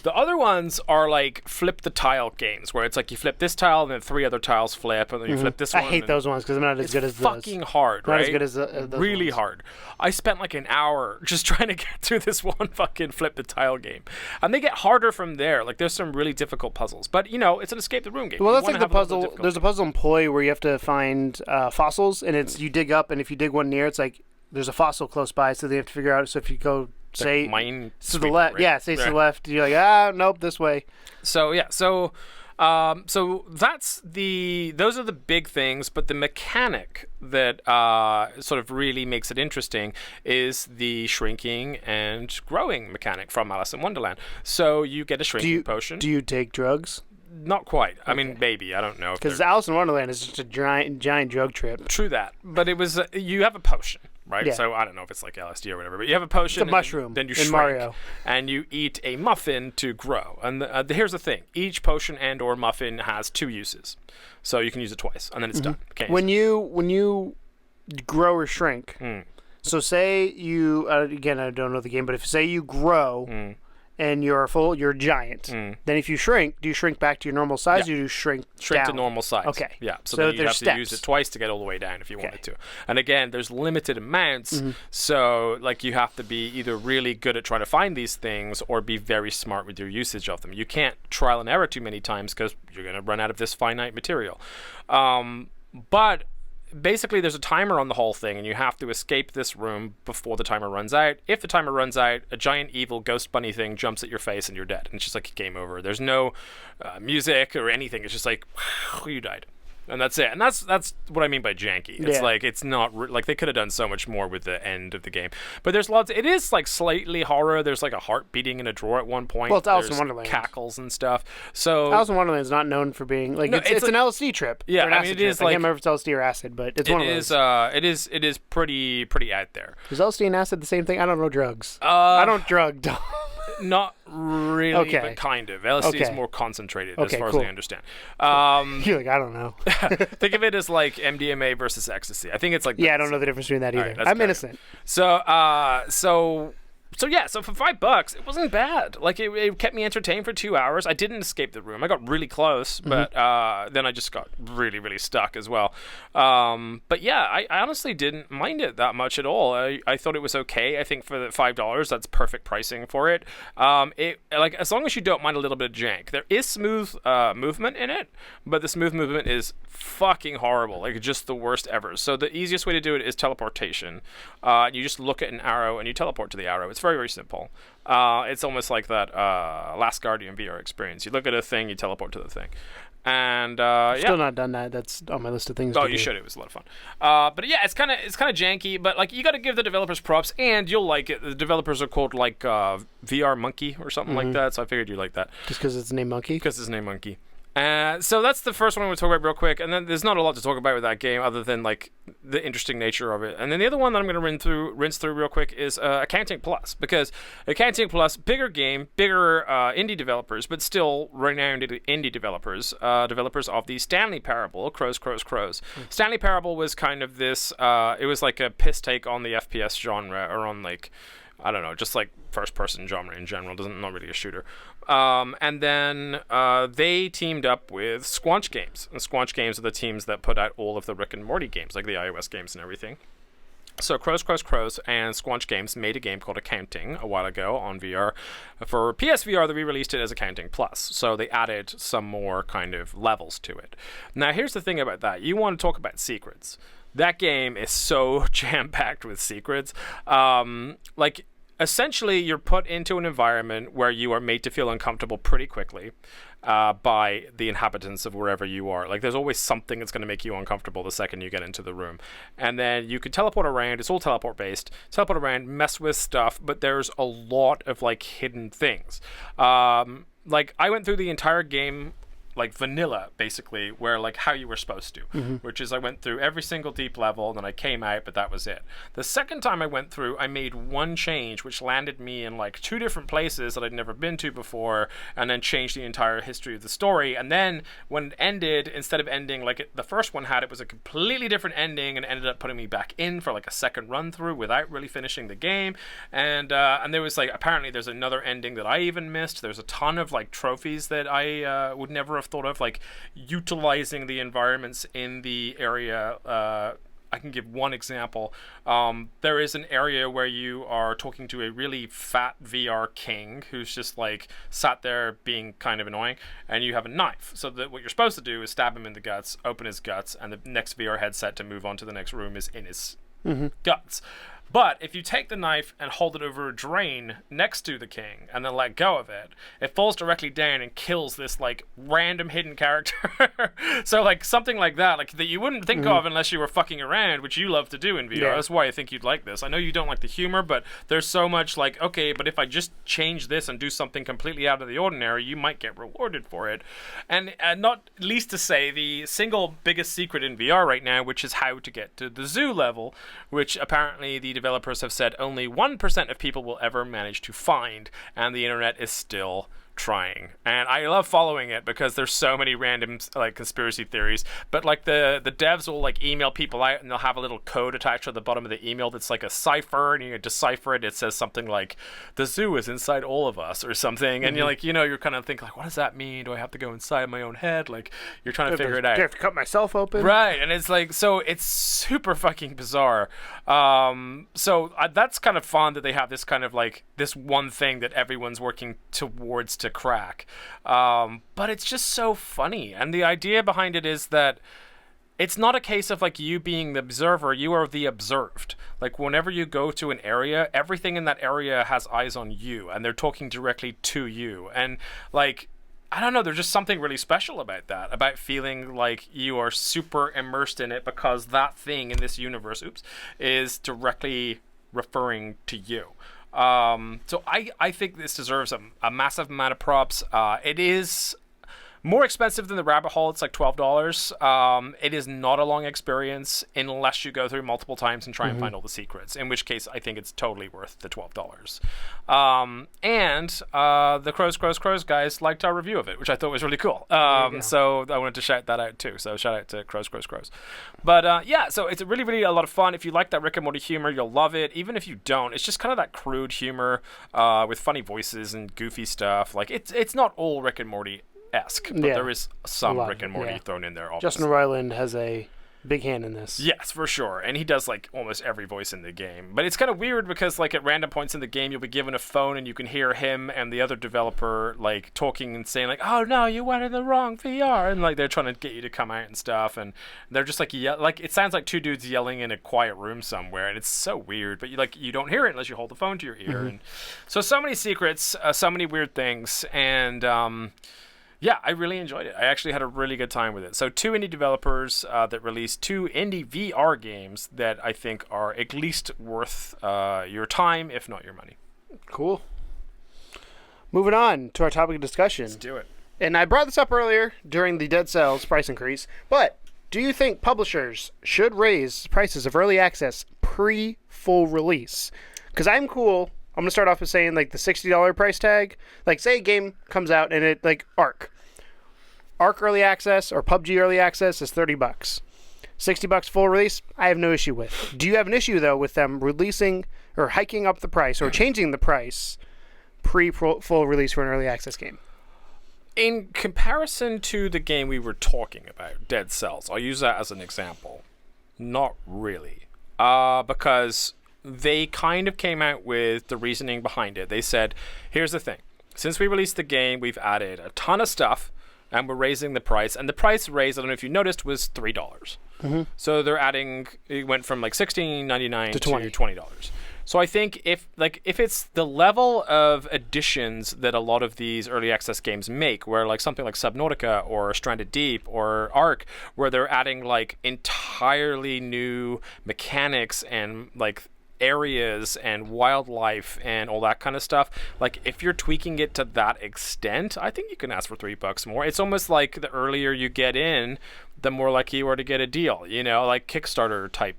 The other ones are like flip the tile games, where it's like you flip this tile and then 3 other tiles flip, and then you flip this one. I hate those ones because I'm not as good as those. It's fucking hard, right? Not as good as those really ones. hard. I spent like an hour just trying to get through this one fucking flip the tile game, and they get harder from there. Like, there's some really difficult puzzles, but you know, it's an Escape the Room game. Well, that's like the puzzle. There's a puzzle in Ploy where you have to find fossils, and it's you dig up, and if you dig one near, it's like there's a fossil close by, so they have to figure out. So if you go say to the left, right? To the left, you're like, nope, this way. So yeah, so that's those are the big things, but the mechanic that sort of really makes it interesting is the shrinking and growing mechanic from Alice in Wonderland. So you get a shrinking potion. Do you take drugs? Not quite. I mean, maybe. I don't know. Because Alice in Wonderland is just a giant drug trip. True that. But it was you have a potion, right? Yeah. So I don't know if it's like LSD or whatever, but you have a potion. It's a mushroom. Then you in shrink, Mario. and you eat a muffin to grow. And here's the thing: each potion and or muffin has 2 uses, so you can use it twice, and then it's done. Okay. When you grow or shrink, so say you again, I don't know the game, but if say you grow. and you're giant. Then if you shrink, do you shrink back to your normal size, or do you shrink to down? normal size? Okay. Yeah. So then you there's have steps. to use it twice to get all the way down if you wanted to. And again, there's limited amounts, so like you have to be either really good at trying to find these things or be very smart with your usage of them. You can't trial and error too many times because you're going to run out of this finite material. But basically there's a timer on the whole thing, and you have to escape this room before the timer runs out. If the timer runs out, a giant evil ghost bunny thing jumps at your face and you're dead, and it's just like game over. There's no music or anything. It's just like you died, and that's it. And that's what I mean by janky. It's like it's not like they could have done so much more with the end of the game. But there's lots. It is like slightly horror. There's like a heart beating in a drawer at one point. Well, it's Alice in There's Wonderland. cackles and stuff. So Alice in Wonderland is not known for being like it's an LSD trip. Yeah, or an acid it is trip. I can't remember if it's LSD or acid, but it's one of those. It is pretty out there. Is LSD and acid the same thing? I don't know drugs. I don't drug. Not really, but kind of. LSD is more concentrated, as far as I understand. You're like, I don't know. Think of it as like MDMA versus ecstasy. I think it's like I don't know the difference between that either. Right, I'm innocent. So for $5, it wasn't bad. Like it kept me entertained for 2 hours. I didn't escape the room. I got really close, but then I just got really, really stuck as well. But yeah, I honestly didn't mind it that much at all. I thought it was okay. I think for the $5, that's perfect pricing for it. Like as long as you don't mind a little bit of jank. There is smooth movement in it, but the smooth movement is fucking horrible. Like just the worst ever. So the easiest way to do it is teleportation. You just look at an arrow and you teleport to the arrow. It's very, very simple. It's almost like that Last Guardian VR experience. You look at a thing, you teleport to the thing. And still not done that. That's on my list of things. Oh, you should. It was a lot of fun. But yeah, it's kind of janky. But like, you got to give the developers props, and you'll like it. The developers are called like VR Monkey or something like that. So I figured you'd like that. Just because it's named Monkey. Because it's named Monkey. So that's the first one I'm going to talk about real quick, and then there's not a lot to talk about with that game other than like the interesting nature of it. And then the other one that I'm going to rinse through real quick is Accounting Plus, because Accounting Plus, bigger game, bigger indie developers, but still renowned indie developers, developers of the Stanley Parable, Crows. Stanley Parable was kind of this, it was like a piss take on the FPS genre, or on like, I don't know, just like first-person genre in general. Not really a shooter. And then they teamed up with Squanch Games. And Squanch Games are the teams that put out all of the Rick and Morty games, like the iOS games and everything. So Crows and Squanch Games made a game called Accounting a while ago on VR. For PSVR, they re-released it as Accounting Plus. So they added some more kind of levels to it. Now, here's the thing about that. You want to talk about secrets. That game is so jam-packed with secrets. Like, essentially, you're put into an environment where you are made to feel uncomfortable pretty quickly by the inhabitants of wherever you are. Like, there's always something that's going to make you uncomfortable the second you get into the room. And then you can teleport around. It's all teleport-based. Teleport around, mess with stuff, but there's a lot of, like, hidden things. Like, I went through the entire game like vanilla, basically, where like how you were supposed to, which is I went through every single deep level, and then I came out, but that was it. The second time I went through, I made one change, which landed me in like 2 different places that I'd never been to before, and then changed the entire history of the story. And then when it ended, instead of ending like the first one had, it was a completely different ending, and ended up putting me back in for like a second run through without really finishing the game. And there was like, apparently there's another ending that I even missed. There's a ton of like trophies that I would never have thought of, like utilizing the environments in the area. I can give one example. There is an area where you are talking to a really fat VR king who's just like sat there being kind of annoying, and you have a knife. So that what you're supposed to do is stab him in the guts, open his guts, and the next VR headset to move on to the next room is in his guts. But if you take the knife and hold it over a drain next to the king and then let go of it, it falls directly down and kills this like random hidden character. So like something like that, like that you wouldn't think of unless you were fucking around, which you love to do in VR. Yeah. That's why I think you'd like this. I know you don't like the humor, but there's so much like, okay, but if I just change this and do something completely out of the ordinary, you might get rewarded for it. And not least to say, the single biggest secret in VR right now, which is how to get to the zoo level, which apparently the developers have said only 1% of people will ever manage to find, and the internet is still trying, and I love following it because there's so many random like conspiracy theories. But like the devs will like email people out, and they'll have a little code attached at the bottom of the email that's like a cipher, and you decipher it. It says something like "the zoo is inside all of us" or something, and you're like, you're kind of thinking like, what does that mean? Do I have to go inside my own head? Like you're trying to figure it out. Do I have to cut myself open? Right, and it's like, so it's super fucking bizarre. That's kind of fun that they have this kind of like this one thing that everyone's working towards to crack. But it's just so funny, and the idea behind it is that it's not a case of like you being the observer, you are the observed. Like whenever you go to an area, everything in that area has eyes on you, and they're talking directly to you. And like, I don't know, there's just something really special about that, about feeling like you are super immersed in it because that thing in this universe, is directly referring to you. So I think this deserves a massive amount of props. It is more expensive than the rabbit hole. It's like $12. It is not a long experience unless you go through multiple times and try and find all the secrets, in which case I think it's totally worth the $12. And the Crows guys liked our review of it, which I thought was really cool. So I wanted to shout that out too. So shout out to Crows. But so it's really, really a lot of fun. If you like that Rick and Morty humor, you'll love it. Even if you don't, it's just kind of that crude humor with funny voices and goofy stuff. Like it's not all Rick and Morty-esque, but there is some Rick and Morty thrown in there. Justin Roiland has a big hand in this. Yes, for sure. And he does like almost every voice in the game. But it's kind of weird because like at random points in the game, you'll be given a phone and you can hear him and the other developer like talking and saying like, "Oh no, you went in the wrong VR," and like they're trying to get you to come out and stuff. And they're just like like it sounds like two dudes yelling in a quiet room somewhere, and it's so weird. But you don't hear it unless you hold the phone to your ear. And so many secrets, so many weird things, and yeah, I really enjoyed it. I actually had a really good time with it. So 2 indie developers that released 2 indie VR games that I think are at least worth your time, if not your money. Cool. Moving on to our topic of discussion. Let's do it. And I brought this up earlier during the Dead Cells price increase, but do you think publishers should raise prices of early access pre-full release? Because I'm cool. I'm going to start off with saying, like, the $60 price tag. Like, say a game comes out and it, like, Ark early access or PUBG early access is $30. $60 full release, I have no issue with. Do you have an issue, though, with them releasing or hiking up the price or changing the price pre-full release for an early access game? In comparison to the game we were talking about, Dead Cells, I'll use that as an example. Not really. Because they kind of came out with the reasoning behind it. They said, here's the thing. Since we released the game, we've added a ton of stuff, and we're raising the price. And the price raise, I don't know if you noticed, was $3. So they're adding, it went from like $16.99 to $20. So I think if it's the level of additions that a lot of these early access games make, where like something like Subnautica or Stranded Deep or Ark, where they're adding like entirely new mechanics and like areas and wildlife and all that kind of stuff, like if you're tweaking it to that extent, I think you can ask for $3 more. It's almost like the earlier you get in, the more likely you are to get a deal, like Kickstarter type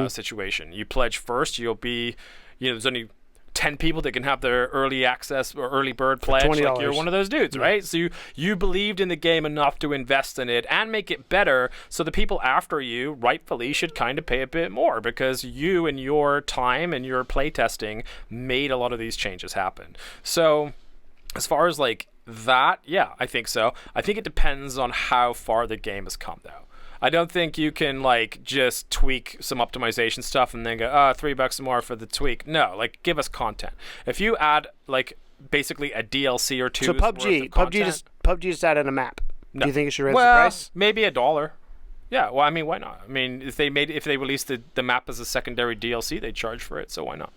situation. You pledge first, you'll be, there's only 10 people that can have their early access or early bird pledge. Like you're one of those dudes, right? So you believed in the game enough to invest in it and make it better, so the people after you rightfully should kind of pay a bit more because you and your time and your playtesting made a lot of these changes happen. So as far as like that, yeah, I think so. I think it depends on how far the game has come, though. I don't think you can like just tweak some optimization stuff and then go, $3 more for the tweak. No, like give us content. If you add like basically a DLC or two, so PUBG just added a map. No. Do you think it should raise the price? Maybe $1. Yeah, well, I mean, why not? I mean, if they released the map as a secondary DLC, they'd charge for it. So why not?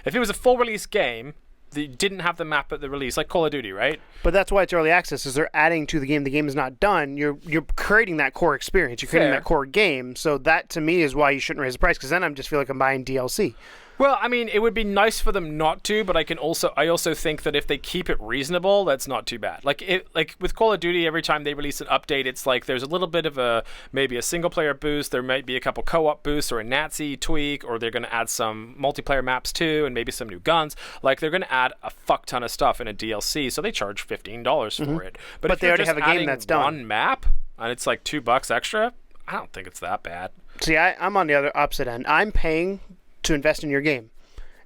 If it was a full release game, they didn't have the map at the release, like Call of Duty, right? But that's why it's early access, is they're adding to the game. The game is not done. You're creating that core experience. You're creating that core game. So that, to me, is why you shouldn't raise the price, because then I just feel like I'm buying DLC. Well, I mean, it would be nice for them not to, but I also think that if they keep it reasonable, that's not too bad. Like with Call of Duty, every time they release an update, it's like there's a little bit of maybe a single player boost, there might be a couple co-op boosts or a Nazi tweak, or they're going to add some multiplayer maps too, and maybe some new guns. Like they're going to add a fuck ton of stuff in a DLC, so they charge $15 for it. But if they already have a game that's done. One map and it's like $2 extra, I don't think it's that bad. See, I'm on the other opposite end. I'm paying to invest in your game,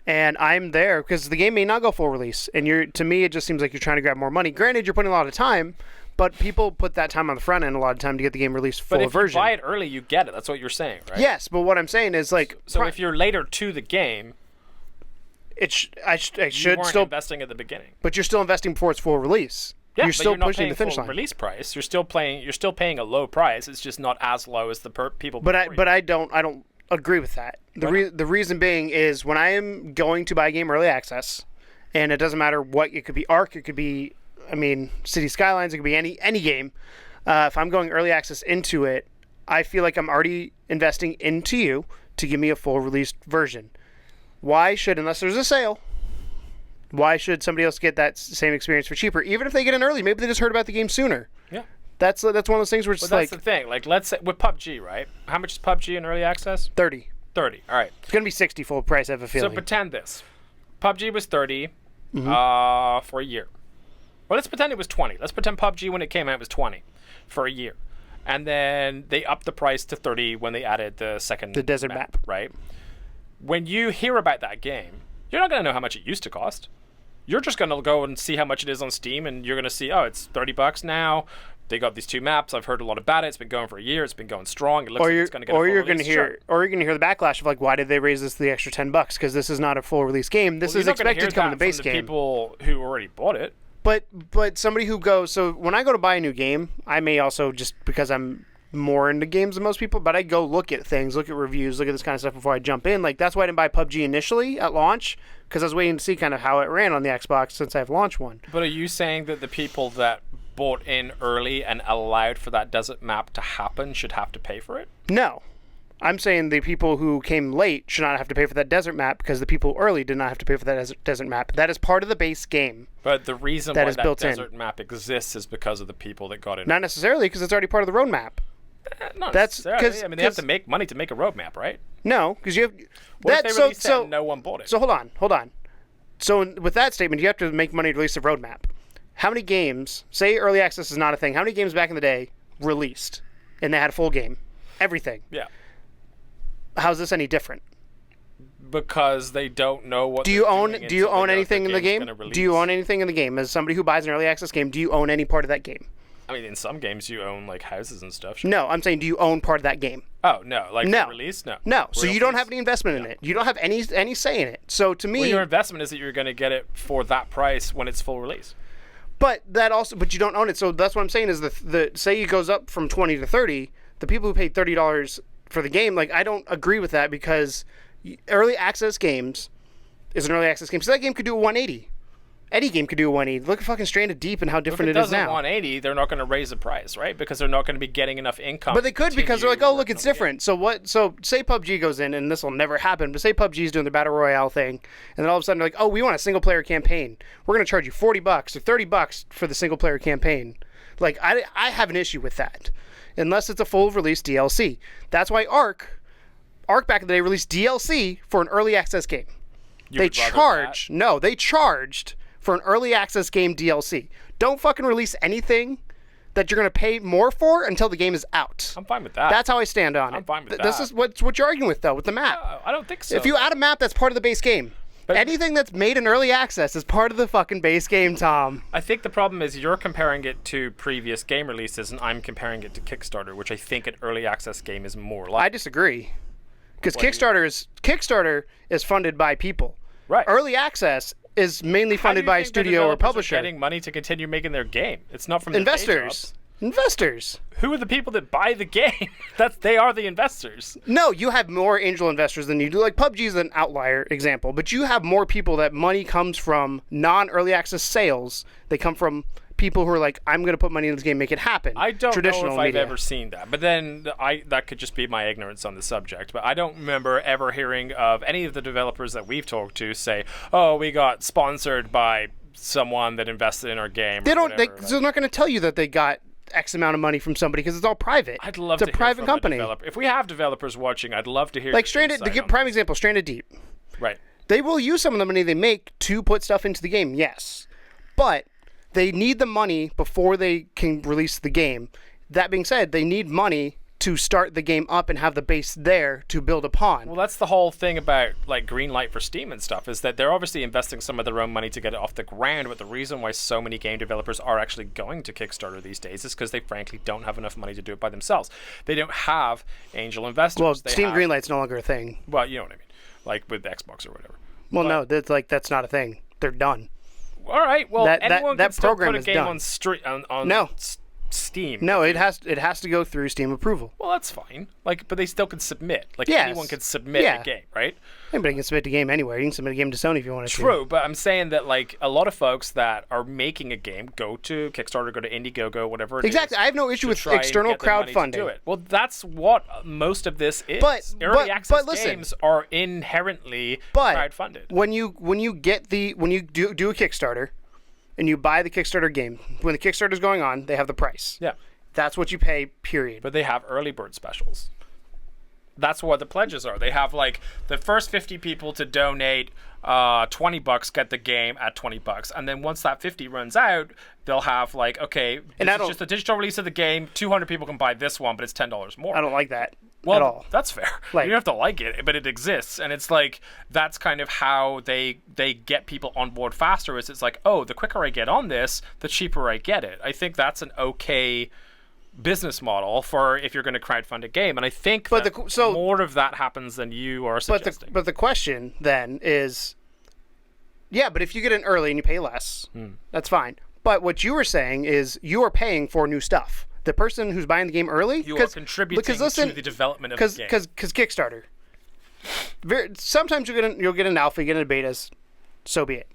and I'm there because the game may not go full release, and to me it just seems like you're trying to grab more money. Granted, you're putting a lot of time, but people put that time on the front end a lot of time to get the game released full version. But if you buy it early, you get it. That's what you're saying, right? Yes, but what I'm saying is like, so if you're later to the game, I should still investing at the beginning, but you're still investing before it's full release. Yeah, you're still pushing the finish full line. Release price. You're still paying a low price. It's just not as low as the people. But I don't agree with that. The reason being is when I am going to buy a game early access, and it doesn't matter what, it could be Ark, it could be, City Skylines, it could be any game. If I'm going early access into it, I feel like I'm already investing into you to give me a full released version. Why should, unless there's a sale, why should somebody else get that same experience for cheaper? Even if they get in early, maybe they just heard about the game sooner. Yeah. That's one of those things where it's that's the thing. Like, let's say with PUBG, right? How much is PUBG in early access? 30. 30. All right. It's gonna be 60 full price. I have a feeling. So pretend this. PUBG was 30 for a year. Well, let's pretend it was 20. Let's pretend PUBG when it came out was 20 for a year, and then they upped the price to 30 when they added the desert map, right? When you hear about that game, you're not gonna know how much it used to cost. You're just gonna go and see how much it is on Steam, and you're gonna see, oh, it's $30 now. They got these 2 maps. I've heard a lot about it. It's been going for a year. It's been going strong. It looks like it's going to get a full release. Or you're going to hear the backlash of like, why did they raise this to the extra $10? Because this is not a full release game. This is expected to come in the base game. People who already bought it. But somebody who goes, so when I go to buy a new game, I may also, just because I'm more into games than most people, but I go look at things, look at reviews, look at this kind of stuff before I jump in. Like, that's why I didn't buy PUBG initially at launch, because I was waiting to see kind of how it ran on the Xbox since I have launched one. But are you saying that the people that bought in early and allowed for that desert map to happen should have to pay for it? No. I'm saying the people who came late should not have to pay for that desert map, because the people early did not have to pay for that desert map. That is part of the base game. But the reason why that desert map exists is because of the people that got in. Not necessarily, because it's already part of the roadmap. Not necessarily. I mean, they have to make money to make a roadmap, right? No, because you have... What if they released it and no one bought it? So hold on. So with that statement, you have to make money to release the roadmap. How many games, say early access is not a thing, how many games back in the day released and they had a full game? Everything. Yeah. How's this any different? Because they don't know what do you own anything in the game? Do you own anything in the game? As somebody who buys an early access game, do you own any part of that game? I mean, in some games you own like houses and stuff. Sure. No, I'm saying, do you own part of that game? Oh no, like the release? No. No. So you don't have any investment in it. You don't have any say in it. So to me, your investment is that you're going to get it for that price when it's full release. But you don't own it. So that's what I'm saying is the say it goes up from 20 to 30. The people who paid $30 for the game, like, I don't agree with that, because early access games is an early access game. So that game could do a 180. Any game could do a 180. Look at fucking Stranded Deep and how different it is now. If it does a 180, they're not going to raise the price, right? Because they're not going to be getting enough income. But they could, because they're like, oh, look, it's different. So say PUBG goes in, and this will never happen, but say PUBG is doing the Battle Royale thing, and then all of a sudden they're like, oh, we want a single-player campaign. We're going to charge you $40 or $30 for the single-player campaign. Like, I have an issue with that, unless it's a full-release DLC. That's why Ark back in the day released DLC for an early access game. They charged for an early access game DLC. Don't fucking release anything that you're going to pay more for until the game is out. I'm fine with that. That's how I stand on it. I'm fine with that. This is what you're arguing with, though, with the map. No, I don't think so. If you add a map, that's part of the base game. But anything that's made in early access is part of the fucking base game, Tom. I think the problem is you're comparing it to previous game releases, and I'm comparing it to Kickstarter, which I think an early access game is more like. I disagree. Because Kickstarter is funded by people. Right. Early access is mainly funded by a studio or publisher. Getting money to continue making their game. It's not from investors. Investors. Who are the people that buy the game? They are the investors. No, you have more angel investors than you do. Like, PUBG is an outlier example, but you have more people that money comes from non-early access sales. They come from people who are like, I'm going to put money in this game, make it happen. I don't know if I've media. ever seen that. But then that could just be my ignorance on the subject. But I don't remember ever hearing of any of the developers that we've talked to say, oh, we got sponsored by someone that invested in our game. They're not going to tell you that they got X amount of money from somebody because it's all private. I'd love it's to a private company. If we have developers watching, I'd love to hear. Like Stranded, to give prime example, Stranded Deep. Right. They will use some of the money they make to put stuff into the game, yes. But they need the money before they can release the game. That being said, they need money to start the game up and have the base there to build upon. Well, that's the whole thing about like green light for Steam and stuff, is that they're obviously investing some of their own money to get it off the ground, but the reason why so many game developers are actually going to Kickstarter these days is because they frankly don't have enough money to do it by themselves. They don't have angel investors. Well, Steam Greenlight's no longer a thing. Well, you know what I mean. Like with Xbox or whatever. Well, no, that's not a thing. They're done. All right. Well, anyone that can still program put a is game done. on No. Steam. No, it has to go through Steam approval. Well, that's fine. Like, but they still can submit. Like, Yes. anyone can submit Yeah. a game, right? Anybody can submit a game anywhere. You can submit a game to Sony if you want to. True, but I'm saying that like a lot of folks that are making a game go to Kickstarter, go to Indiegogo, whatever it is. Exactly. I have no issue to with try and external get the money to crowdfunding. do it. Well, that's what most of this is. But access listen. games are inherently But crowdfunded. when you do a Kickstarter and you buy the Kickstarter game, when the Kickstarter's going on, they have the price. Yeah. That's what you pay, period. But they have early bird specials. That's what the pledges are. They have like the first 50 people to donate $20 get the game at $20, and then once that 50 runs out, they'll have like, okay, this is just a digital release of the game. 200 people can buy this one, but it's $10 more. I don't like that well, at all. That's fair. Like, you don't have to like it, but it exists, and it's like that's kind of how they get people on board faster. Is it's like, oh, the quicker I get on this, the cheaper I get it. I think that's an okay business model for if you're going to crowdfund a game, and I think more of that happens than you are suggesting. But the question then is, yeah, but if you get in early and you pay less, that's fine. But what you were saying is you are paying for new stuff. The person who's buying the game early, you are contributing to the development of the game. Because Kickstarter, sometimes you'll get an alpha, you get into betas, so be it.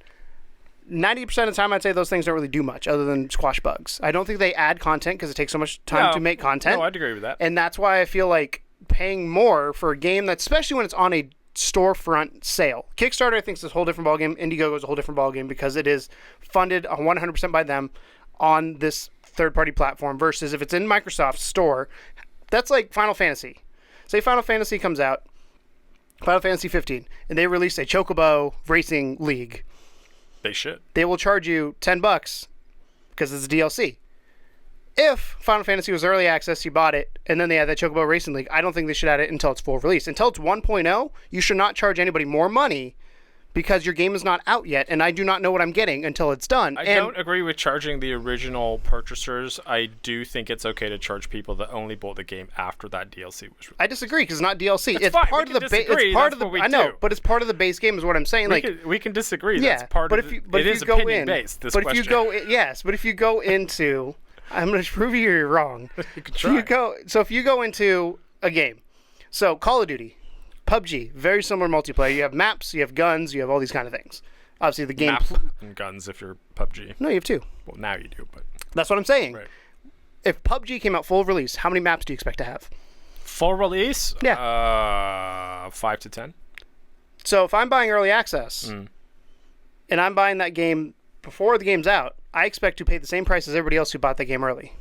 90% of the time, I'd say those things don't really do much other than squash bugs. I don't think they add content because it takes so much time to make content. No, I'd agree with that. And that's why I feel like paying more for a game that's, especially when it's on a storefront sale. Kickstarter, I think, is a whole different ballgame. Indiegogo is a whole different ballgame because it is funded 100% by them on this third-party platform versus if it's in Microsoft's store, that's like Final Fantasy. Say Final Fantasy comes out, Final Fantasy 15, and they release a Chocobo Racing League. They should. They will charge you $10 because it's a DLC. If Final Fantasy was early access, you bought it, and then they had that Chocobo Racing League, I don't think they should add it until it's full release. Until it's 1.0, you should not charge anybody more money because your game is not out yet, and I do not know what I'm getting until it's done. I don't agree with charging the original purchasers. I do think it's okay to charge people that only bought the game after that DLC was released. I disagree because it's not DLC. That's it's fine. part We of can the base. It's part of the. That's what we I know, do. but it's part of the base game, is what I'm saying. We can disagree. Yeah, That's part but of if you, it. but It if is you go opinion in, based. This but question. if you go, yes, but if you go into, I'm going to prove you're wrong. You can try. If you go into a game, so Call of Duty, PUBG, very similar multiplayer. You have maps, you have guns, you have all these kind of things. Obviously, the game. Map and guns if you're PUBG. No, you have two. Well, now you do, but That's what I'm saying. right. If PUBG came out full release, how many maps do you expect to have? Full release? Yeah. 5 to 10. So if I'm buying early access, and I'm buying that game before the game's out, I expect to pay the same price as everybody else who bought that game early.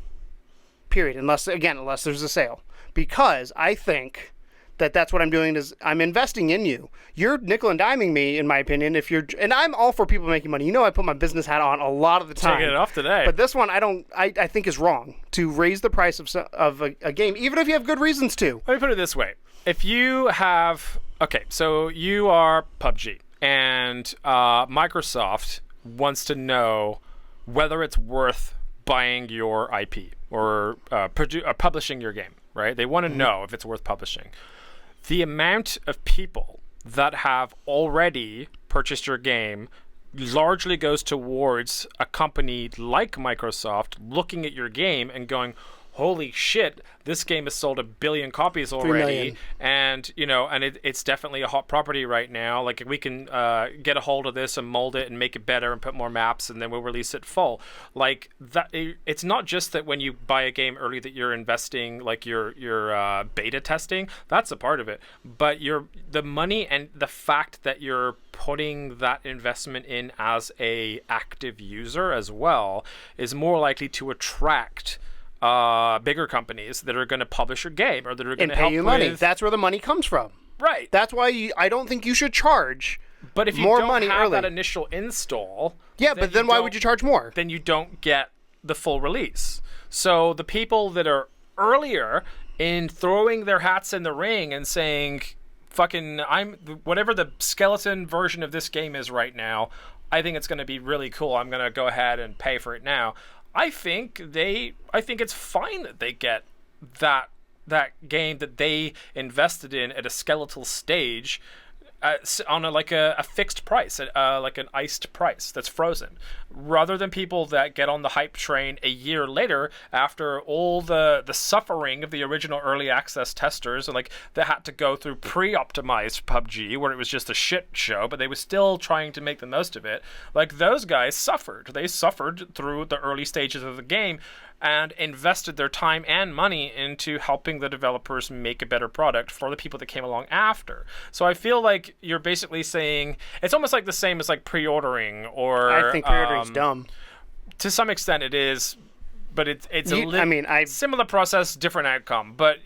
Period. Unless there's a sale. Because I think that's what I'm doing is I'm investing in you. You're nickel and diming me, in my opinion. And I'm all for people making money. You know, I put my business hat on a lot of the time. Taking it off today. But this one, I think is wrong to raise the price of a game, even if you have good reasons to. Let me put it this way. If you have... Okay, so you are PUBG, and Microsoft wants to know whether it's worth buying your IP or publishing your game, right? They want to know if it's worth publishing. The amount of people that have already purchased your game largely goes towards a company like Microsoft looking at your game and going, holy shit, this game has sold 1 billion copies already, and it's definitely a hot property right now. Like, we can get a hold of this and mold it and make it better and put more maps, and then we'll release it full. Like that, it's not just that when you buy a game early that you're investing, like your beta testing. That's a part of it, but the money and the fact that you're putting that investment in as a active user as well is more likely to attract bigger companies that are going to publish your game or that are going to help you money. That's where the money comes from. Right. That's why I don't think you should charge. But if you more don't money have early. that initial install, but then why would you charge more? Then you don't get the full release. So the people that are earlier in throwing their hats in the ring and saying, "Fucking, whatever the skeleton version of this game is right now, I think it's going to be really cool. I'm going to go ahead and pay for it now." I think it's fine that they get that game that they invested in at a skeletal stage on a fixed price, like an iced price that's frozen, rather than people that get on the hype train a year later after all the suffering of the original early access testers, and like they had to go through pre-optimized PUBG where it was just a shit show, but they were still trying to make the most of it. Like, those guys suffered. They suffered through the early stages of the game and invested their time and money into helping the developers make a better product for the people that came along after. So I feel like you're basically saying it's almost like the same as like pre-ordering, or I think pre-ordering's dumb. To some extent it is, but it's similar process, different outcome. But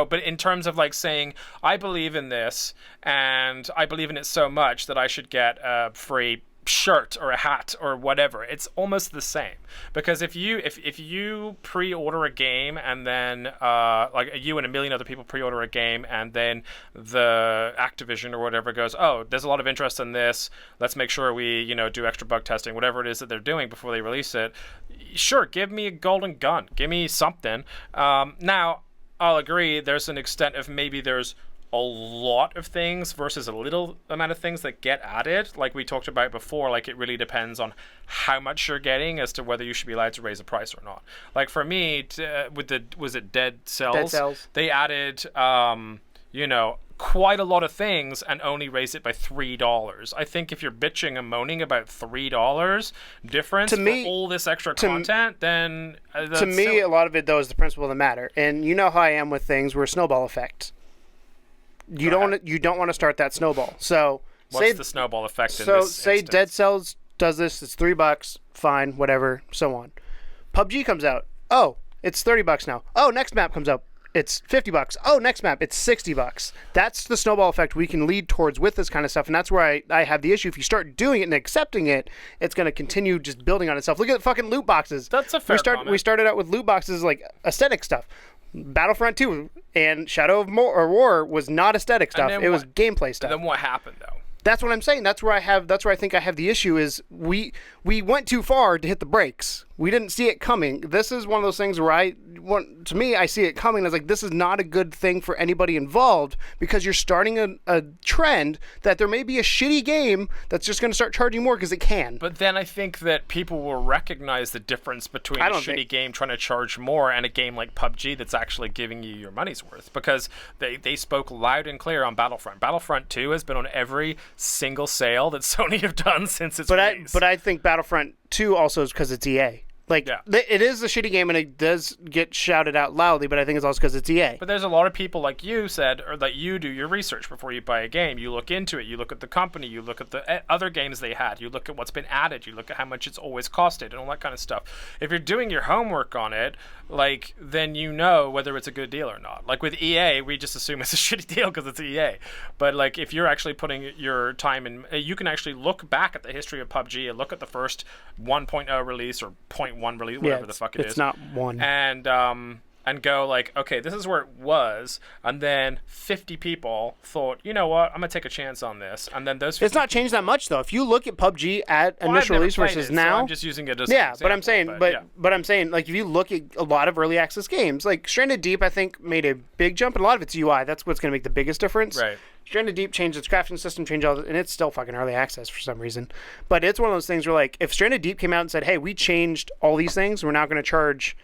but in terms of like saying, I believe in this and I believe in it so much that I should get a free shirt or a hat or whatever, it's almost the same. Because if you pre-order a game and then like you and 1 million other people pre-order a game, and then the Activision or whatever goes, oh, there's a lot of interest in this, let's make sure we do extra bug testing, whatever it is that they're doing before they release it, sure, give me a golden gun, give me something. Now I'll agree there's an extent of maybe there's a lot of things versus a little amount of things that get added, like we talked about before. Like, it really depends on how much you're getting as to whether you should be allowed to raise the price or not. Like, for me, was it Dead Cells? They added quite a lot of things and only raised it by $3. I think if you're bitching and moaning about $3 difference for all this extra content, then to me silly. A lot of it though is the principle of the matter, and you know how I am with things. We're snowball effect. You don't want to start that snowball. So what's the snowball effect in this say instance? Dead Cells does this, it's $3, fine, whatever, so on. PUBG comes out, oh, it's $30 now. Oh, next map comes out, it's $50. Oh, next map, it's $60. That's the snowball effect we can lead towards with this kind of stuff, and that's where I have the issue. If you start doing it and accepting it, it's going to continue just building on itself. Look at the fucking loot boxes. That's a fair comment. We started out with loot boxes, like aesthetic stuff. Battlefront 2 and Shadow of War was not aesthetic stuff. It was gameplay stuff. And then what happened, though? That's what I'm saying. That's where I think I have the issue is we went too far to hit the brakes. We didn't see it coming. This is one of those things where I see it coming. I was like, this is not a good thing for anybody involved, because you're starting a trend that there may be a shitty game that's just going to start charging more because it can. But then I think that people will recognize the difference between a shitty game trying to charge more and a game like PUBG that's actually giving you your money's worth, because they spoke loud and clear on Battlefront. Battlefront 2 has been on every single sale that Sony have done since its release. But I think Battlefront 2 also is because it's EA. Like, it is a shitty game, and it does get shouted out loudly, but I think it's also because it's EA. But there's a lot of people, like you said, or that you do your research before you buy a game. You look into it. You look at the company. You look at the other games they had. You look at what's been added. You look at how much it's always costed and all that kind of stuff. If you're doing your homework on it, like, then you know whether it's a good deal or not. Like, with EA, we just assume it's a shitty deal because it's EA. But, like, if you're actually putting your time in, you can actually look back at the history of PUBG and look at the first 1.0 release or 0.1 release, whatever the fuck it is. It's not one. And go like, okay, this is where it was, and then 50 people thought, you know what, I'm gonna take a chance on this, and then those. It's not changed that much though. If you look at PUBG at initial release versus now, so I'm just using it as an example, but I'm saying, like, if you look at a lot of early access games, like Stranded Deep, I think made a big jump, and a lot of it's UI. That's what's gonna make the biggest difference. Right. Stranded Deep changed its crafting system, changed all, and it's still fucking early access for some reason. But it's one of those things where, like, if Stranded Deep came out and said, "Hey, we changed all these things, we're now going to charge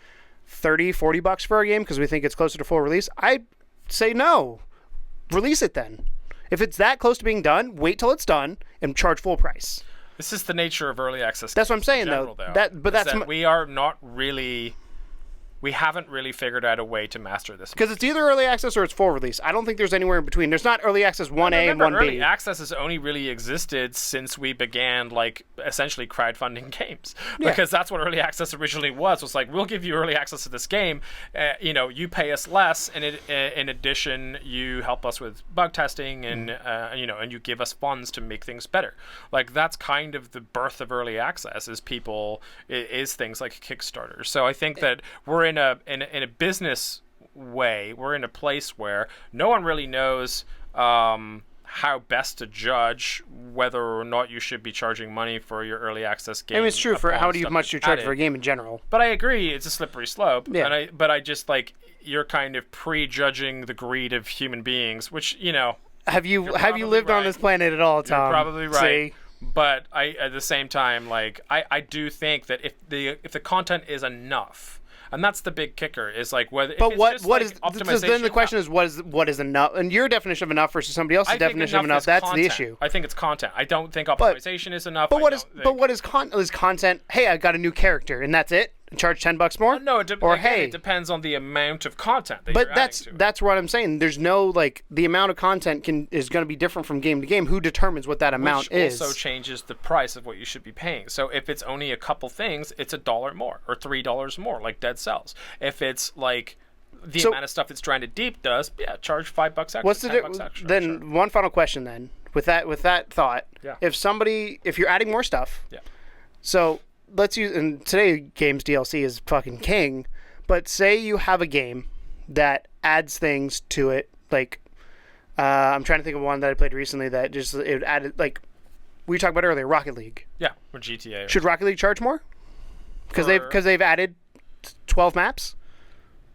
$30-$40 for a game because we think it's closer to full release, I say no. Release it then. If it's that close to being done, wait till it's done and charge full price. This is the nature of early access. That's what I'm saying, general, though. That's we are not really. We haven't really figured out a way to master this. Because it's either early access or it's full release. I don't think there's anywhere in between. There's not early access 1A and 1B. Early access has only really existed since we began, like, essentially crowdfunding games. Because that's what early access originally was like, we'll give you early access to this game. You pay us less, and in addition, you help us with bug testing, and and you give us funds to make things better. Like, that's kind of the birth of early access. Is things like Kickstarter. So I think that we're in a business way, we're in a place where no one really knows how best to judge whether or not you should be charging money for your early access game. I mean, it's true for how much you charge for a game in general. But I agree, it's a slippery slope. Yeah. But I just like, you're kind of prejudging the greed of human beings, which, Have you lived on this planet at all, Tom? You're probably right. See? But at the same time, like, I do think that if the content is enough. And that's the big kicker, is like whether. But what is optimization? So then the question is what is enough? And your definition of enough versus somebody else's definition of enough. That's content. The issue. I think it's content. I don't think optimization is enough. But what is content? Hey, I got a new character, and that's it. Charge $10 more. No, it depends on the amount of content that but you're adding to it. That's what I'm saying. There's no, like, the amount of content is going to be different from game to game. Who determines what that amount is? Which also changes the price of what you should be paying. So if it's only a couple things, it's $1 more or $3 more, like Dead Cells. If it's like the amount of stuff that's trying to deep does, charge $5 extra. What's the $10 extra? Then sure. One final question then. With that thought, if you're adding more stuff, so let's use, and today games DLC is fucking king, but say you have a game that adds things to it, like I'm trying to think of one that I played recently that just it added, like we talked about earlier, Rocket League. Yeah, or GTA. Should Rocket League charge more? Because they've added 12 maps.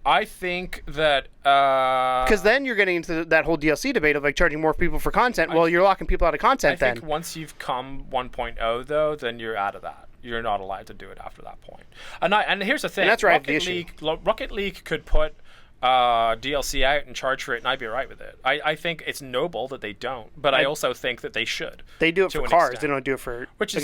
I think that because then you're getting into that whole DLC debate of like charging more people for content. Well, you're locking people out of content. I think once you've come 1.0 though, then you're out of that. You're not allowed to do it after that point. And here's the thing. And that's right. Rocket League could put DLC out and charge for it, and I'd be all right with it. I think it's noble that they don't, but I also think that they should. They do it for cars. They don't do it for which is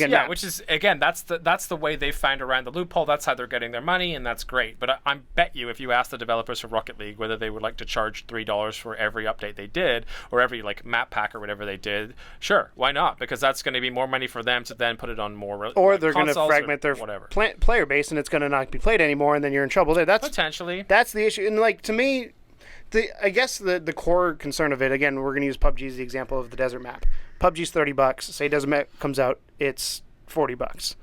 that's the way they found around the loophole. That's how they're getting their money, and that's great. But I bet you, if you ask the developers of Rocket League whether they would like to charge $3 for every update they did, or every like map pack or whatever they did, sure, why not? Because that's going to be more money for them to then put it on more. Or they're going to fragment their player base, and it's going to not be played anymore, and then you're in trouble there. That's potentially that's the issue, and like. To me, I guess the core concern of it, again, we're going to use PUBG as the example of the desert map. PUBG's $30. Say Desert Map comes out, it's $40.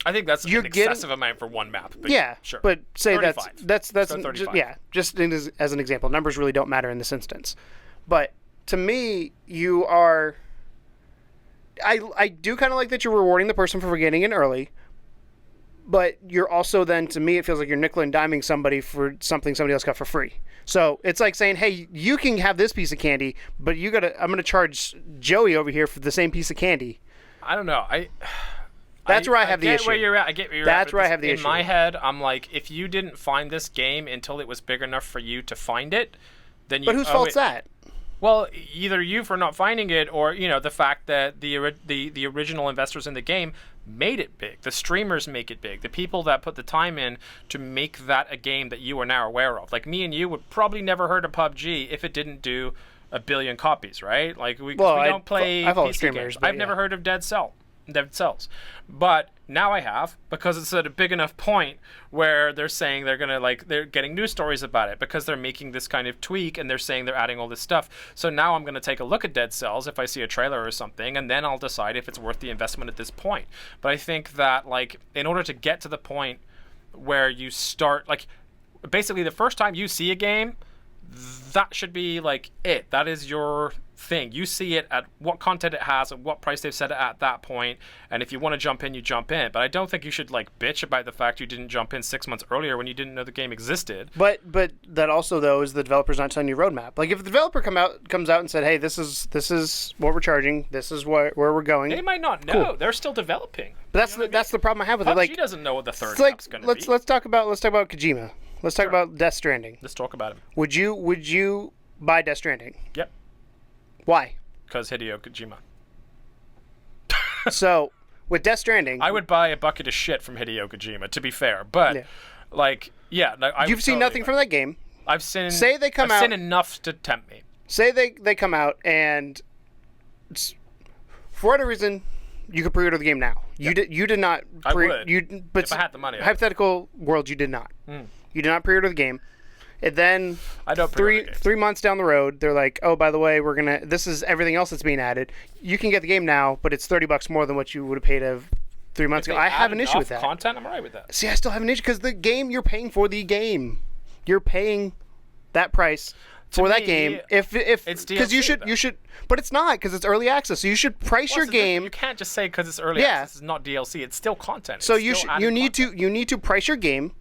I think that's an excessive amount for one map. But sure. But say 35. that's just as an example. Numbers really don't matter in this instance. But to me, you are. I do kind of like that you're rewarding the person for getting in early. But you're also then, to me, it feels like you're nickel and diming somebody for something somebody else got for free. So it's like saying, hey, you can have this piece of candy, but I'm going to charge Joey over here for the same piece of candy. I don't know. That's where I have the issue. Where you're at. I get where you're That's at. Where I have the issue. In my head, I'm like, if you didn't find this game until it was big enough for you to find it, then you. But whose fault's that? Well, either you for not finding it, or the fact that the original investors in the game made it big. The streamers make it big. The people that put the time in to make that a game that you are now aware of. Like me and you would probably never heard of PUBG if it didn't do 1 billion copies, right? Like we don't play PC games. I've never heard of Dead Cells. But now I have, because it's at a big enough point where they're saying they're getting news stories about it because they're making this kind of tweak, and they're saying they're adding all this stuff. So now I'm going to take a look at Dead Cells if I see a trailer or something, and then I'll decide if it's worth the investment at this point. But I think that, like, in order to get to the point where you start, like, basically the first time you see a game, that should be like it. That is your thing. You see it at what content it has and what price they've set it at that point, and if you want to jump in, you jump in. But I don't think you should like bitch about the fact you didn't jump in 6 months earlier when you didn't know the game existed. But that also though is the developer's not telling you roadmap. Like if the developer comes out and said, hey, this is what we're charging, this is where we're going. They might not know. Cool. They're still developing. But that's the problem I have with it. Like PUBG doesn't know what the third map's going to be. Let's talk about Kojima. Let's talk about Death Stranding. Let's talk about him. Would you buy Death Stranding? Yep. Why? Because Hideo Kojima. So, with Death Stranding... I would buy a bucket of shit from Hideo Kojima, to be fair. But, You've seen nothing from that game. I've seen... I've seen enough to tempt me. Say they come out and... For whatever reason, you could pre-order the game now. Yep. You did not... I would. But if I had the money. Hypothetical world, you did not. You did not pre-order the game. And then I don't 3 months down the road, they're like, oh, by the way, this is everything else that's being added. You can get the game now, but it's $30 more than what you would have paid 3 months ago. I have an issue with that. Content, I'm all right with that. See, I still have an issue because the game, you're paying for the game. You're paying that price for that game. If it's because you should, but it's not because it's early access. So you should price your game. You can't just say because it's early access, it's not DLC. It's still content. So you need to price your game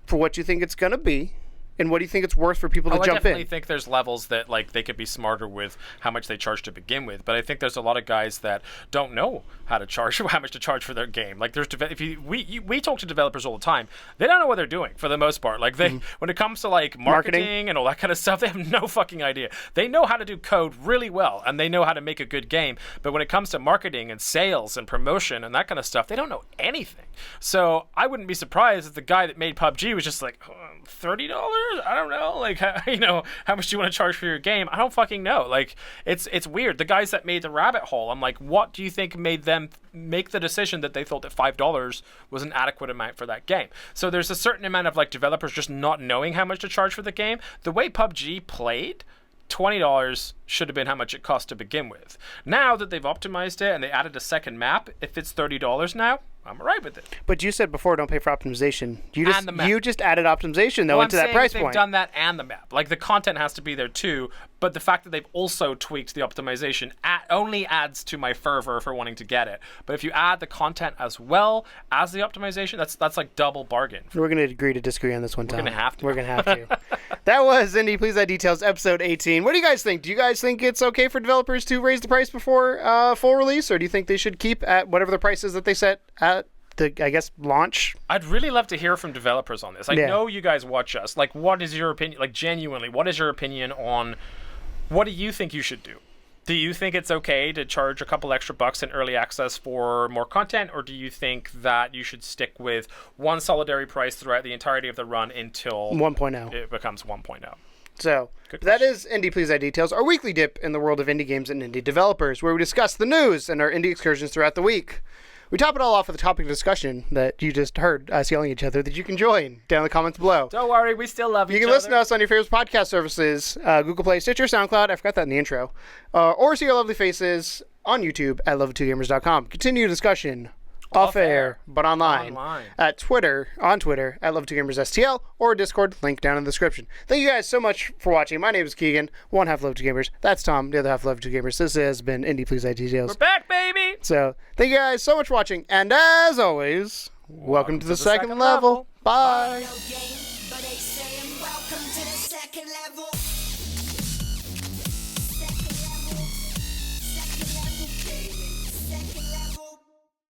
for what you think it's gonna be. And what do you think it's worth for people to jump in? I definitely think there's levels that like they could be smarter with how much they charge to begin with. But I think there's a lot of guys that don't know how much to charge for their game. Like we talk to developers all the time. They don't know what they're doing for the most part. Like when it comes to like marketing and all that kind of stuff, they have no fucking idea. They know how to do code really well and they know how to make a good game. But when it comes to marketing and sales and promotion and that kind of stuff, they don't know anything. So I wouldn't be surprised if the guy that made PUBG was just like $30. I don't know, like how much do you want to charge for your game? I don't fucking know. Like it's weird. The guys that made the Rabbit Hole, I'm like, what do you think made them make the decision that they thought that $5 was an adequate amount for that game? So there's a certain amount of like developers just not knowing how much to charge for the game. The way PUBG played, $20 should have been how much it cost to begin with. Now that they've optimized it and they added a second map, if it's $30 now, I'm all right with it. But you said before, don't pay for optimization. You just added optimization though into that price point. They've done that and the map. Like the content has to be there too, but the fact that they've also tweaked the optimization only adds to my fervor for wanting to get it. But if you add the content as well as the optimization, that's like double bargain. We're going to agree to disagree on this one, Tom. We're going to have to. We're going to have to. That was Indy Please Add Details, episode 18. What do you guys think? Do you guys think it's okay for developers to raise the price before full release, or do you think they should keep at whatever the price is that they set at the, I guess, launch? I'd really love to hear from developers on this. I know you guys watch us. Like, what is your opinion? Like, genuinely, what is your opinion on what do you think you should do? Do you think it's okay to charge a couple extra bucks in early access for more content, or do you think that you should stick with one solidary price throughout the entirety of the run until 1.0 it becomes 1.0? So, that is Indie Please Add Details, our weekly dip in the world of indie games and indie developers, where we discuss the news and our indie excursions throughout the week. We top it all off with a topic of discussion that you just heard us yelling at each other that you can join down in the comments below. Don't worry, we still love each other. You can listen to us on your favorite podcast services, Google Play, Stitcher, SoundCloud, I forgot that in the intro, or see our lovely faces on YouTube at love2gamers.com. Continue discussion off air, but online. On Twitter at Love2GamersSTL, or Discord, link down in the description. Thank you guys so much for watching. My name is Keegan, one half Love2Gamers. That's Tom, the other half Love2Gamers. This has been Indie Please Add Details. We're back, baby! So, thank you guys so much for watching, and as always, welcome to the second level. Bye!